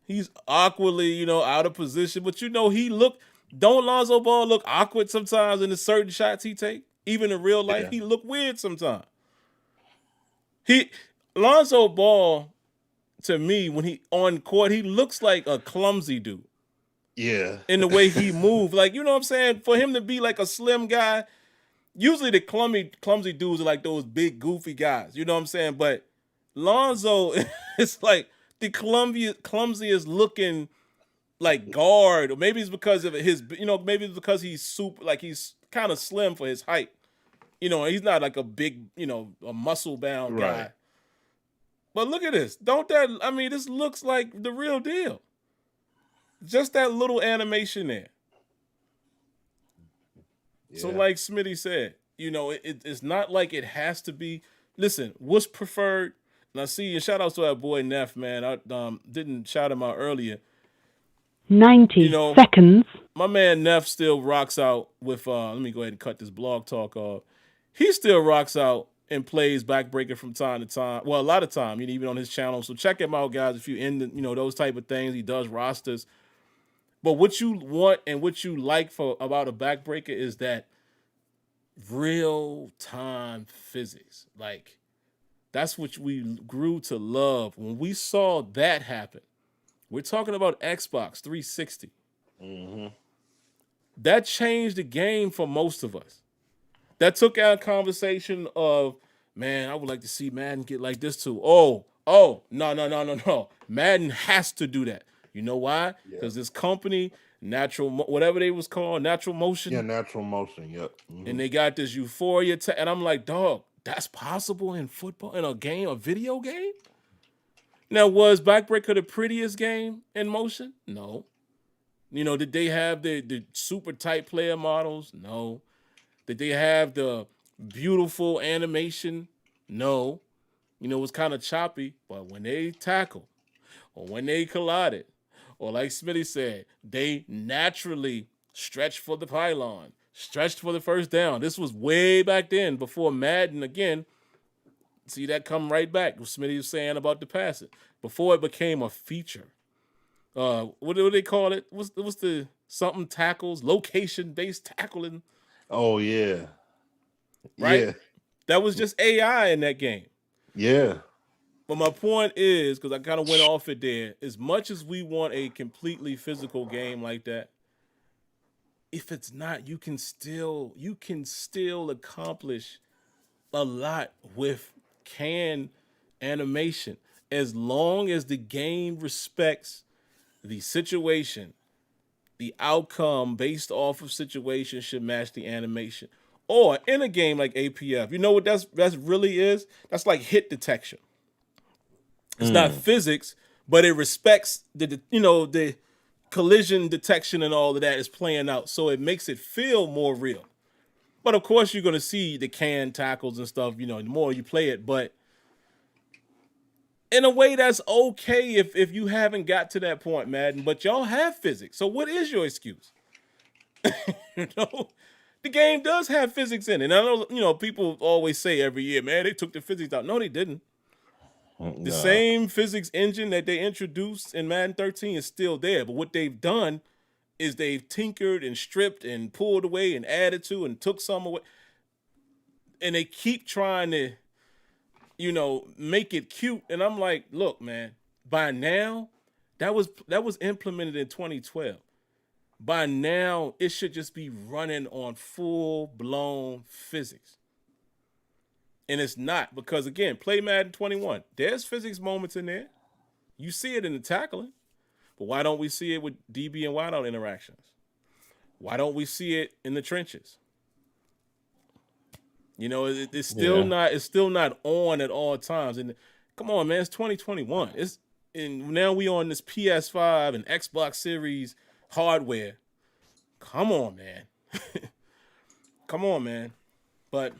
He's awkwardly, out of position. But don't Lonzo Ball look awkward sometimes in the certain shots he take? Even in real life, He look weird sometimes. Lonzo Ball, to me, when he on court, he looks like a clumsy dude. Yeah. In the way he moved. You know what I'm saying? For him to be like a slim guy, usually the clumsy dudes are like those big, goofy guys. You know what I'm saying? But Lonzo is like the clumsiest looking guard, or maybe it's because of his, maybe it's because he's he's kind of slim for his height. He's not like a big, a muscle bound guy. Right. But look at this. This looks like the real deal. Just that little animation there. Yeah. So like Smitty said, it's not like it has to be. Listen, what's preferred? And I see, and shout out to our boy Neff, man. I didn't shout him out earlier. 90 seconds. My man Neff still rocks out with, let me go ahead and cut this blog talk off. He still rocks out and plays Backbreaker from time to time. Well, a lot of time, even on his channel. So check him out, guys. If you into those type of things, he does rosters. But what you want and what you like about a Backbreaker is that real time physics. Like that's what we grew to love when we saw that happen. We're talking about Xbox 360. Mm-hmm. That changed the game for most of us. That took out a conversation of, man, I would like to see Madden get like this too. Oh, no. Madden has to do that. You know why? Because this company, whatever they was called, Natural Motion. Yeah, Natural Motion, yep. Mm-hmm. And they got this Euphoria. And I'm like, dog, that's possible in football, in a video game? Now, was Backbreaker the prettiest game in motion? No. Did they have the super tight player models? No. Did they have the beautiful animation? No. It was kind of choppy, but when they tackled or when they collided, or like Smitty said, they naturally stretched for the pylon, stretched for the first down. This was way back then before Madden, again, see that come right back. What Smitty was saying about the passing. Before it became a feature. What do they call it? What's the something tackles? Location-based tackling. Oh, yeah. Right? Yeah. That was just AI in that game. Yeah. But my point is, because I kind of went off it there, as much as we want a completely physical game like that, if it's not, you can still accomplish a lot with canned animation as long as the game respects the situation. The outcome based off of situation should match the animation. Or in a game like APF, you know what that's really is? That's like hit detection. It's not physics, but it respects the collision detection and all of that is playing out. So it makes it feel more real. But of course you're gonna see the canned tackles and stuff, the more you play it. But in a way, that's okay if you haven't got to that point, Madden. But y'all have physics. So what is your excuse? The game does have physics in it. And I know, people always say every year, man, they took the physics out. No, they didn't. The same physics engine that they introduced in Madden 13 is still there. But what they've done is they've tinkered and stripped and pulled away and added to and took some away. And they keep trying to make it cute. And I'm like, look, man, by now, that was implemented in 2012. By now, it should just be running on full-blown physics. And it's not, because again, play Madden 21. There's physics moments in there. You see it in the tackling. But why don't we see it with DB and wideout interactions? Why don't we see it in the trenches? It's still not on at all times. And come on, man, it's 2021. And now we on this PS5 and Xbox Series hardware. Come on, man. Come on, man. But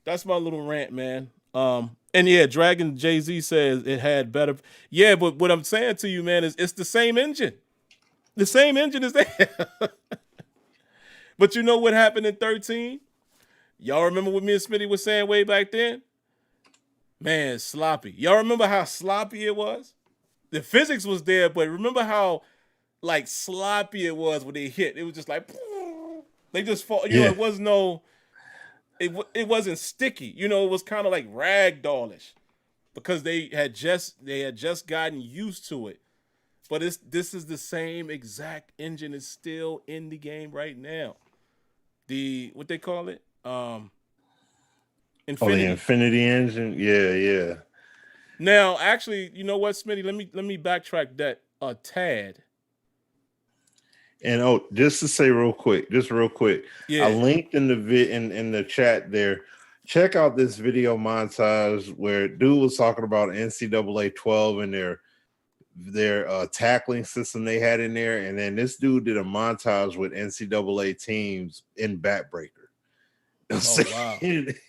that's my little rant, man. And yeah, Dragon Jay-Z says it had better. Yeah, but what I'm saying to you, man, is it's the same engine. The same engine is there. But you know what happened in 13? Y'all remember what me and Smitty was saying way back then? Man, sloppy. Y'all remember how sloppy it was? The physics was there, but remember how sloppy it was when they hit? It was just like they just fall. It was it wasn't sticky. It was kind of like ragdollish because they had just gotten used to it. But this is the same exact engine. It's still in the game right now. What they call it? Infinity. Oh, the Infinity engine. Yeah. Now, actually, you know what, Smitty? Let me backtrack that a tad. And just to say real quick, yeah. I linked in the in the chat there. Check out this video montage where dude was talking about NCAA 12 and their tackling system they had in there, and then this dude did a montage with NCAA teams in Backbreaker. Oh, wow.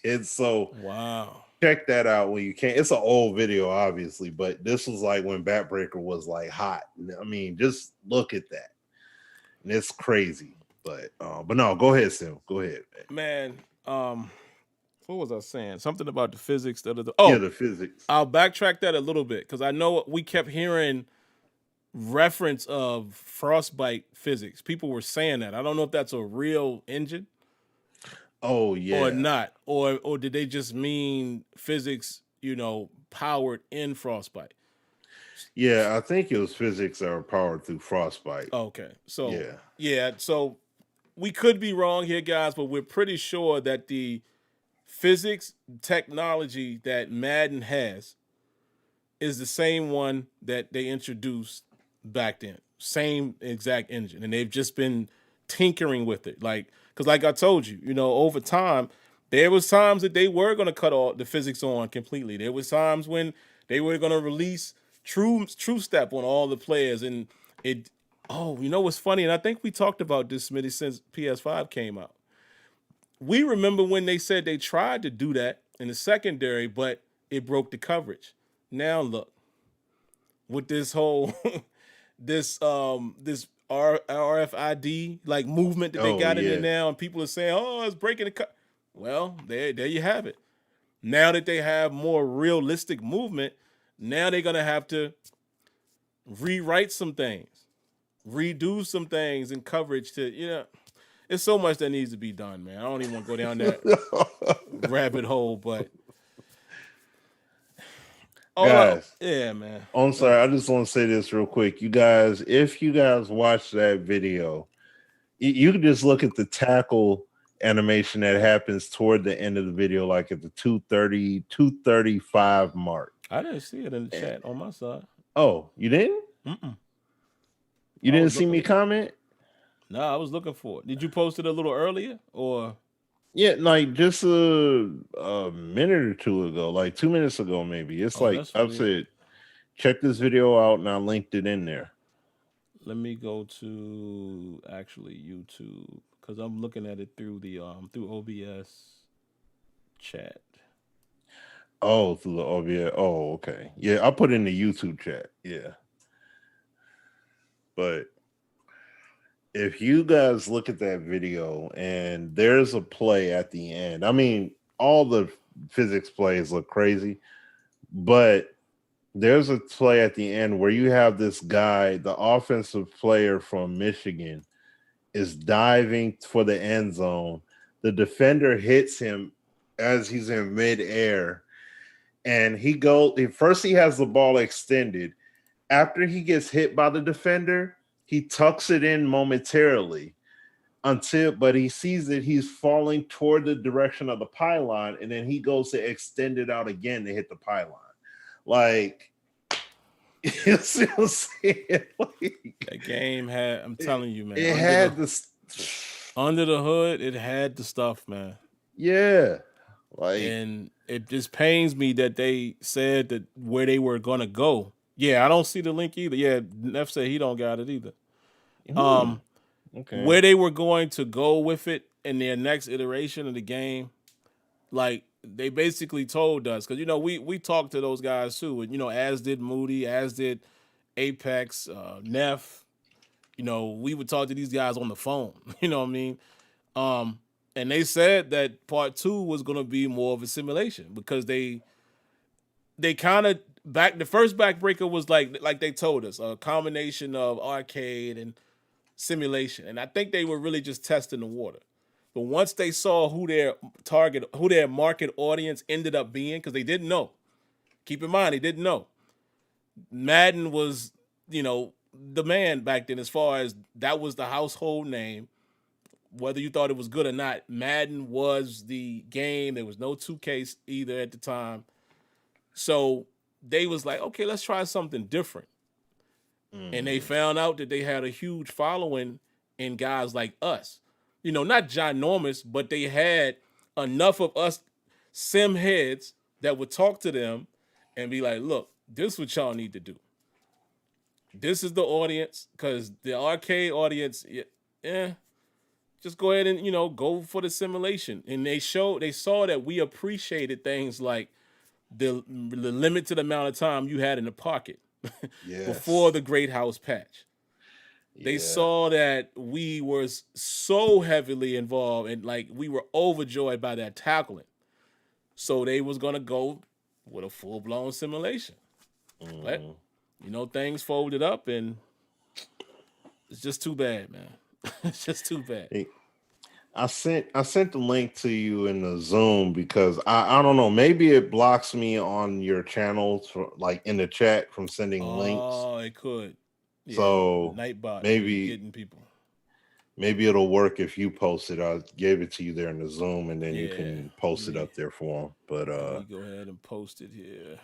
And so wow. Check that out when you can. It's an old video, obviously, but this was like when Backbreaker was hot. I mean, just look at that. And it's crazy. But no, go ahead, Sim. Go ahead. Man, what was I saying? Something about the physics. Yeah, the physics. I'll backtrack that a little bit because I know we kept hearing reference of frostbite physics. People were saying that. I don't know if that's a real engine. Oh yeah. Or not. Or did they just mean physics, powered in frostbite? Yeah, I think it was physics that were powered through frostbite. Okay. So so we could be wrong here, guys, but we're pretty sure that the physics technology that Madden has is the same one that they introduced back then. Same exact engine. And they've just been tinkering with it. Because like I told you, over time, there was times that they were going to cut all the physics on completely. There was times when they were going to release true step on all the players. And what's funny? And I think we talked about this, Smitty, since PS5 came out. We remember when they said they tried to do that in the secondary, but it broke the coverage. Now look, with this whole this RFID like movement that they got in there now, and people are saying, "Oh, it's breaking the cut." Well, there you have it. Now that they have more realistic movement, now they're gonna have to rewrite some things, redo some things in coverage to There's so much that needs to be done, man. I don't even want to go down that rabbit hole, but guys, yeah, man. I'm sorry. I just want to say this real quick. You guys, if you guys watch that video, you can just look at the tackle animation that happens toward the end of the video, like at the 2:30, 2:35 mark. I didn't see it in the chat on my side. Oh, you didn't? You didn't see me comment? No, I was looking for it. Did you post it a little earlier or? Yeah, like just a minute or two ago, like 2 minutes ago, maybe. It's I've said, check this video out, and I linked it in there. Let me go to actually YouTube because I'm looking at it through the through OBS chat. Oh, through the OBS. Oh, okay. Yeah, I put in the YouTube chat. Yeah, but if you guys look at that video and there's a play at the end, I mean, all the physics plays look crazy, but there's a play at the end where you have this guy, the offensive player from Michigan, is diving for the end zone. The defender hits him as he's in midair, and he has the ball extended. After he gets hit by the defender, he tucks it in momentarily but he sees that he's falling toward the direction of the pylon, and then he goes to extend it out again to hit the pylon. Like, you see what I'm saying? That game had, I'm telling you, man. It had under the hood, it had the stuff, man. Yeah. And it just pains me that they said that where they were gonna go. Yeah, I don't see the link either. Yeah, Neff said he don't got it either. Okay. Where they were going to go with it in their next iteration of the game, like they basically told us, because we talked to those guys too, and as did Moody, as did Apex, Neff. We would talk to these guys on the phone. You know what I mean? And they said that part 2 was going to be more of a simulation because they kind of the first Backbreaker was like they told us, a combination of arcade and simulation. And I think they were really just testing the water. But once they saw who their market audience ended up being, because they didn't know. Keep in mind, they didn't know. Madden was, the man back then, as far as that was the household name. Whether you thought it was good or not, Madden was the game. There was no 2K either at the time. So they was like, okay, let's try something different. And they found out that they had a huge following in guys like us. Not ginormous, but they had enough of us sim heads that would talk to them and be like, look, this is what y'all need to do. This is the audience, because the arcade audience, just go ahead and, go for the simulation. And they saw that we appreciated things like the limited amount of time you had in the pocket before the Great House patch. They saw that we were so heavily involved and like we were overjoyed by that tackling. So they was gonna go with a full-blown simulation. But things folded up, and it's just too bad, man. It's just too bad. Hey, I sent the link to you in the Zoom because I don't know, maybe it blocks me on your channels for, like in the chat from sending links. Oh, it could. Yeah, so Nightbot maybe getting people. Maybe it'll work if you post it. I gave it to you there in the Zoom, and then you can post it up there for them. But let me go ahead and post it here.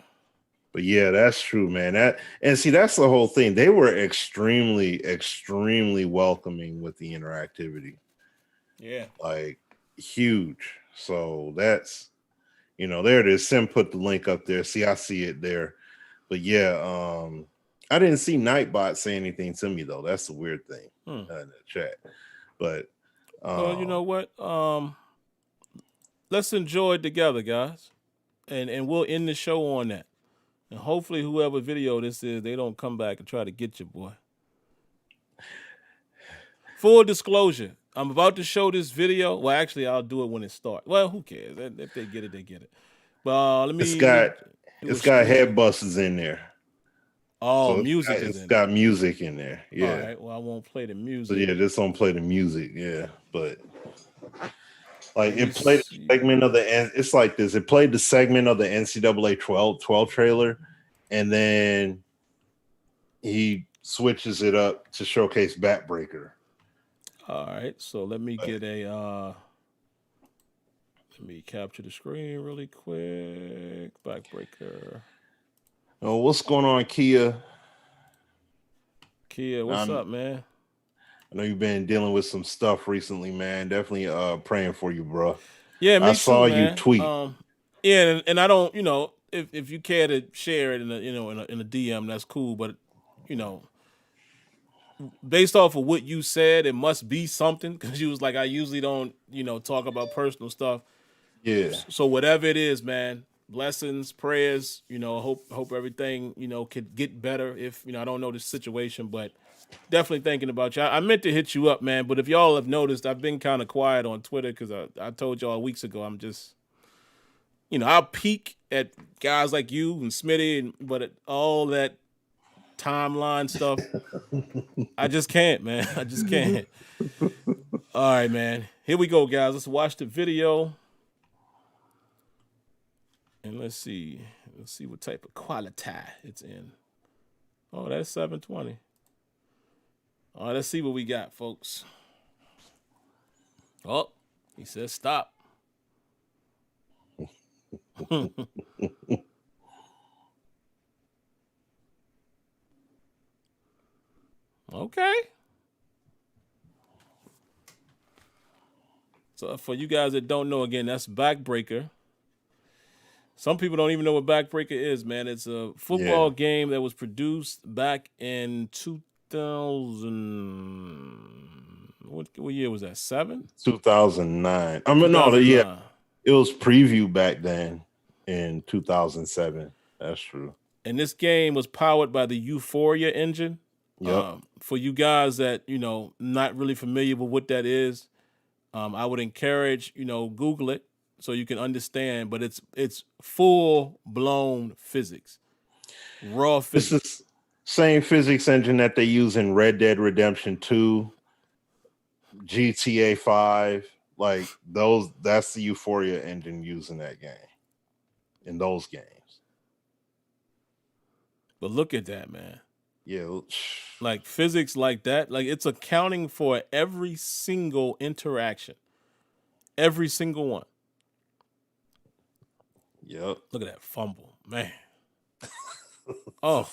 But yeah, that's true, man. That's the whole thing. They were extremely, extremely welcoming with the interactivity. Yeah, like huge. So that's there it is. Sim put the link up there. See, I see it there. But yeah, I didn't see Nightbot say anything to me though. That's the weird thing in the chat. But well, you know what? Let's enjoy it together, guys, and we'll end the show on that. And hopefully, whoever video this is, they don't come back and try to get you, boy. Full disclosure, I'm about to show this video. Well, actually, I'll do it when it starts. Well, who cares? If they get it, they get it. But let me. It's got head busters in there. Oh, so music it's got music in there. Yeah. All right. Well, I won't play the music. So yeah, this don't play the music. Yeah, but like it played a segment of the. It's like this. It played the segment of the NCAA 12 trailer, and then he switches it up to showcase Backbreaker. All right. So let me get a. Let me capture the screen really quick. Backbreaker. Oh, what's going on, Kia? Kia, what's up, man? I know you've been dealing with some stuff recently, man. Definitely praying for you, bro. Yeah, me I saw too, man. you tweet. Yeah, and I don't, if you care to share it in a DM, that's cool. But based off of what you said, it must be something because you was like, I usually don't, talk about personal stuff. Yeah. So whatever it is, man. Blessings, prayers, hope everything, could get better if, I don't know the situation, but definitely thinking about you. I meant to hit you up, man, but if y'all have noticed, I've been kind of quiet on Twitter because I told y'all weeks ago, I'm just, I'll peek at guys like you and Smitty, but all that timeline stuff, I just can't, man. I just can't. All right, man. Here we go, guys. Let's watch the video. And let's see what type of quality it's in. Oh, that's 720. All right, let's see what we got, folks. Oh, he says stop. Okay. So for you guys that don't know, again, that's Backbreaker. Some people don't even know what Backbreaker is, man. It's a football game that was produced back in 2000. What year was that? 7? 2009. I mean, no, yeah, it was previewed back then in 2007. That's true. And this game was powered by the Euphoria engine. Yep. For you guys that not really familiar with what that is, I would encourage Google it. So you can understand, but it's full blown physics, raw physics. This is same physics engine that they use in Red Dead Redemption 2, GTA 5, like those. That's the Euphoria engine used in that game, in those games. But look at that, man. Yeah, like physics like that, like it's accounting for every single interaction, every single one. Yep. Look at that fumble, man. Oh,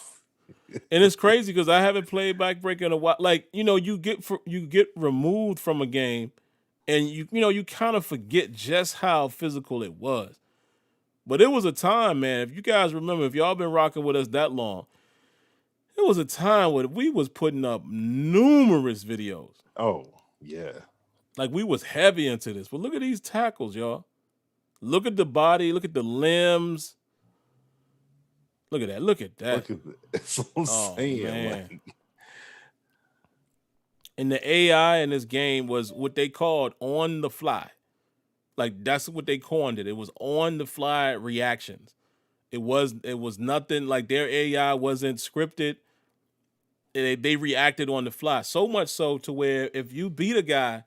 and it's crazy because I haven't played Backbreaker in a while. Like you get removed from a game, and you kind of forget just how physical it was. But it was a time, man. If you guys remember, if y'all been rocking with us that long, it was a time where we was putting up numerous videos. Oh yeah, like we was heavy into this. But look at these tackles, y'all. Look at the body. Look at the limbs. Look at that. Look at that. It's insane. Man. Like... And the AI in this game was what they called on the fly. Like that's what they coined it. It was on the fly reactions. It was nothing like their AI wasn't scripted. They reacted on the fly. So much so to where if you beat a guy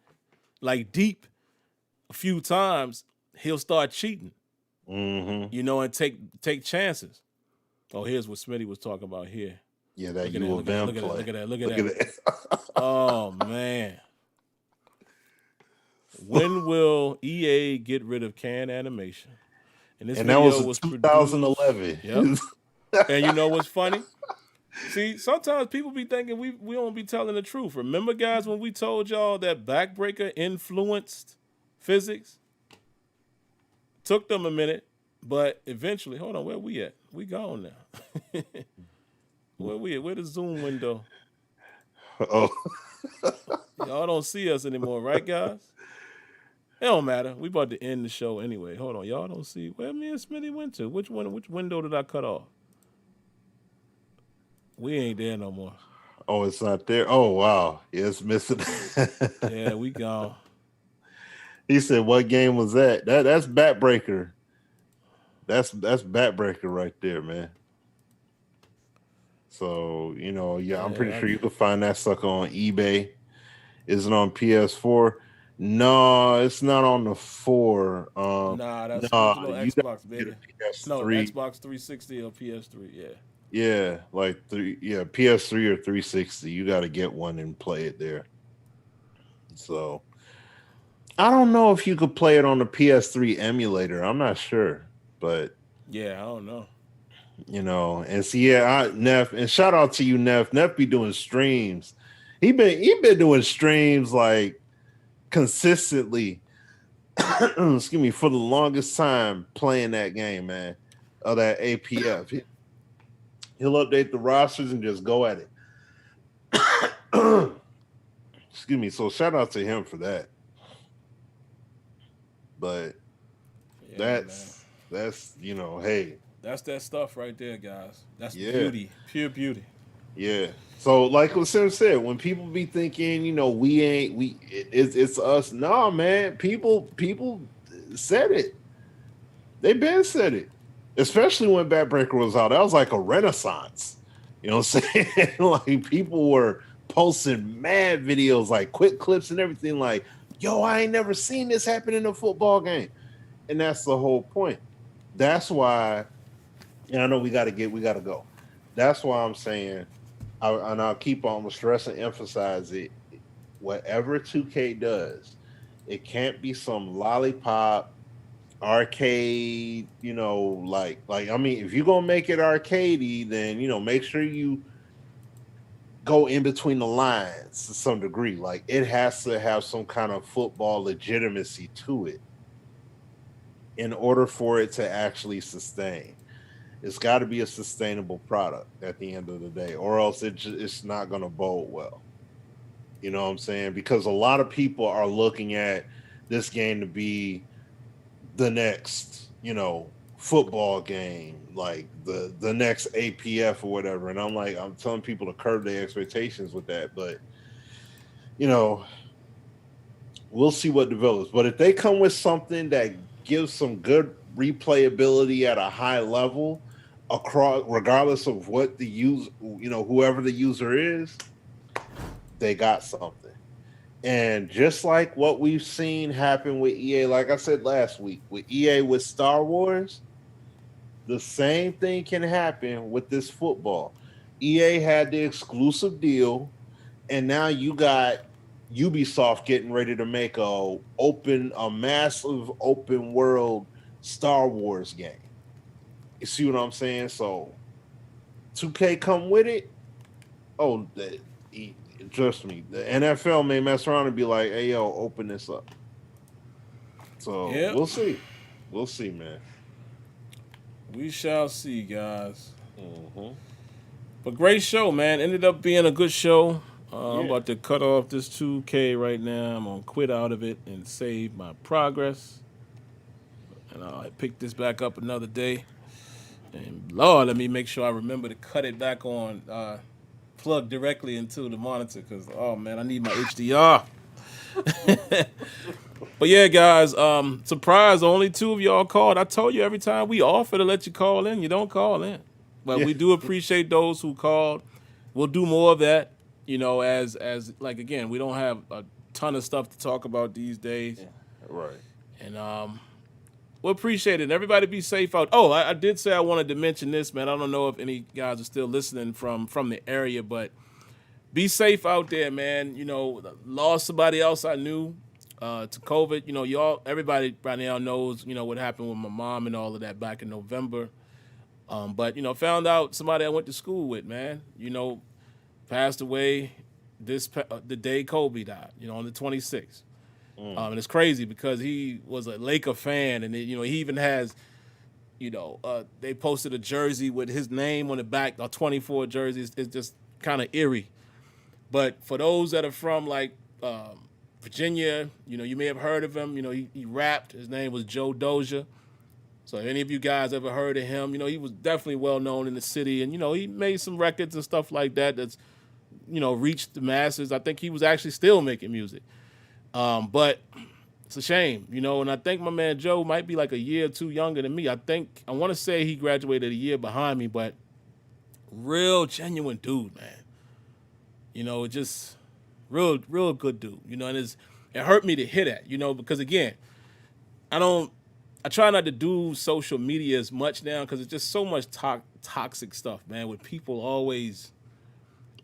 like deep a few times, he'll start cheating. Mm-hmm. You know, and take chances. Oh, here's what Smitty was talking about here. Yeah, that look at that. Look at that. Oh man. When will EA get rid of canned animation? And this video was 2011. Yep. And you know what's funny? See, sometimes people be thinking we don't be telling the truth. Remember, guys, when we told y'all that Backbreaker influenced physics? Took them a minute, but eventually, hold on, where we at? We gone now. Where we at? Where the Zoom window? Oh. Y'all don't see us anymore, right, guys? It don't matter. We about to end the show anyway. Hold on. Y'all don't see where me and Smitty went to. Which window did I cut off? We ain't there no more. Oh, it's not there. Oh, wow. Yeah, it's missing. Yeah, we gone. He said, "What game was that? That's Backbreaker. That's Backbreaker right there, man." So, you know, yeah, I'm pretty sure you can find that sucker on eBay. Is it on PS4? No, it's not on the 4. That's Xbox, baby. No, Xbox 360 or PS3, yeah. Yeah, like PS3 or 360. You got to get one and play it there. So, I don't know if you could play it on the PS3 emulator. I'm not sure, but yeah, I don't know. You know, and see, Neff, and shout out to you, Neff. Neff be doing streams. He been doing streams like consistently. Excuse me, for the longest time playing that game, man. Of that APF. He'll update the rosters and just go at it. Excuse me. So shout out to him for that. But yeah, that's you know, hey. That's that stuff right there, guys. That's beauty, pure beauty. Yeah. So, like what Sim said, when people be thinking, you know, it's us. Nah, man. People said it. They been said it. Especially when Backbreaker was out, that was like a renaissance. You know what I'm saying? Like people were posting mad videos, like quick clips and everything. Like, yo, I ain't never seen this happen in a football game, and that's the whole point. That's why. And I know we got to go. That's why I'm saying, and I'll keep on stress and emphasize it. Whatever 2K does, it can't be some lollipop arcade. You know, like I mean, if you're gonna make it arcadey, then you know, make sure you go in between the lines to some degree. Like it has to have some kind of football legitimacy to it in order for it to actually sustain. It's got to be a sustainable product at the end of the day, or else it's not going to bode well. You know what I'm saying? Because a lot of people are looking at this game to be the next, you know, football game, like the next APF or whatever. And I'm telling people to curb their expectations with that. But, you know, we'll see what develops. But if they come with something that gives some good replayability at a high level, across, regardless of what the user, you know, whoever the user is, they got something. And just like what we've seen happen with EA, like I said last week, with EA with Star Wars, the same thing can happen with this football. EA had the exclusive deal, and now you got Ubisoft getting ready to make a massive open world Star Wars game. You see what I'm saying? So 2K come with it. Oh, trust me, the NFL may mess around and be like, "Hey, yo, open this up." So We'll see. We'll see, man. We shall see, guys. Mm-hmm. But great show, man. Ended up being a good show. I'm about to cut off this 2K right now. I'm going to quit out of it and save my progress. And I'll pick this back up another day. And Lord, let me make sure I remember to cut it back on, plug directly into the monitor. Because, oh, man, I need my HDR. But yeah, guys, surprise, only 2 of y'all called. I told you every time we offer to let you call in, you don't call in. But we do appreciate those who called. We'll do more of that, as like, again, we don't have a ton of stuff to talk about these days. Yeah. Right. And we'll appreciate it. And everybody be safe out. Oh, I did say I wanted to mention this, man. I don't know if any guys are still listening from the area, but be safe out there, man. Lost somebody else I knew to COVID. Everybody right now knows, what happened with my mom and all of that back in November. But found out somebody I went to school with, man, passed away the day Kobe died, on the 26th. And it's crazy because he was a Laker fan, and he even has, they posted a jersey with his name on the back, a 24 jersey. It's just kind of eerie. But for those that are from like Virginia, you may have heard of him. He rapped. His name was Joe Dozier. So if any of you guys ever heard of him, he was definitely well known in the city, and he made some records and stuff like that that's reached the masses. I think he was actually still making music. But it's a shame, and I think my man Joe might be like a year or two younger than me. I want to say he graduated a year behind me, but real genuine dude, man. Just real good dude, and it hurt me to hear that, because again, I try not to do social media as much now because it's just so much toxic stuff, man, with people always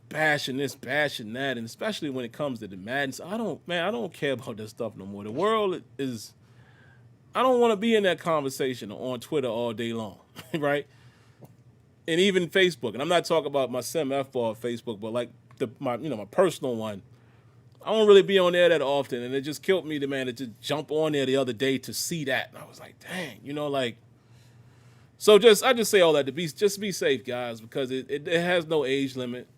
bashing this, bashing that, and especially when it comes to the madness. I don't care about this stuff no more. The world is, I don't want to be in that conversation on Twitter all day long, right? And even Facebook. And I'm not talking about my SimFBall Facebook, but like my personal one. I don't really be on there that often, and it just killed me, to just jump on there the other day to see that, and I was like, dang, So I just say all that to be safe, guys, because it has no age limit.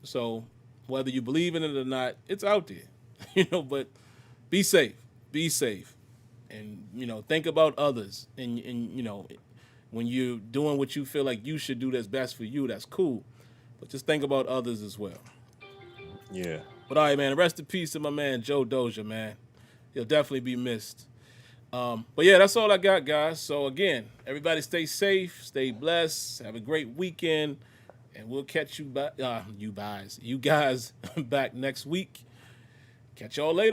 So whether you believe in it or not, it's out there, But be safe, and think about others, and when you're doing what you feel like you should do that's best for you, that's cool, but just think about others as well. Yeah. But all right, man, rest in peace to my man Joe Dozier, man. He'll definitely be missed. But yeah, that's all I got, guys. So again, everybody stay safe, stay blessed, have a great weekend, and we'll catch you guys back next week. Catch y'all later.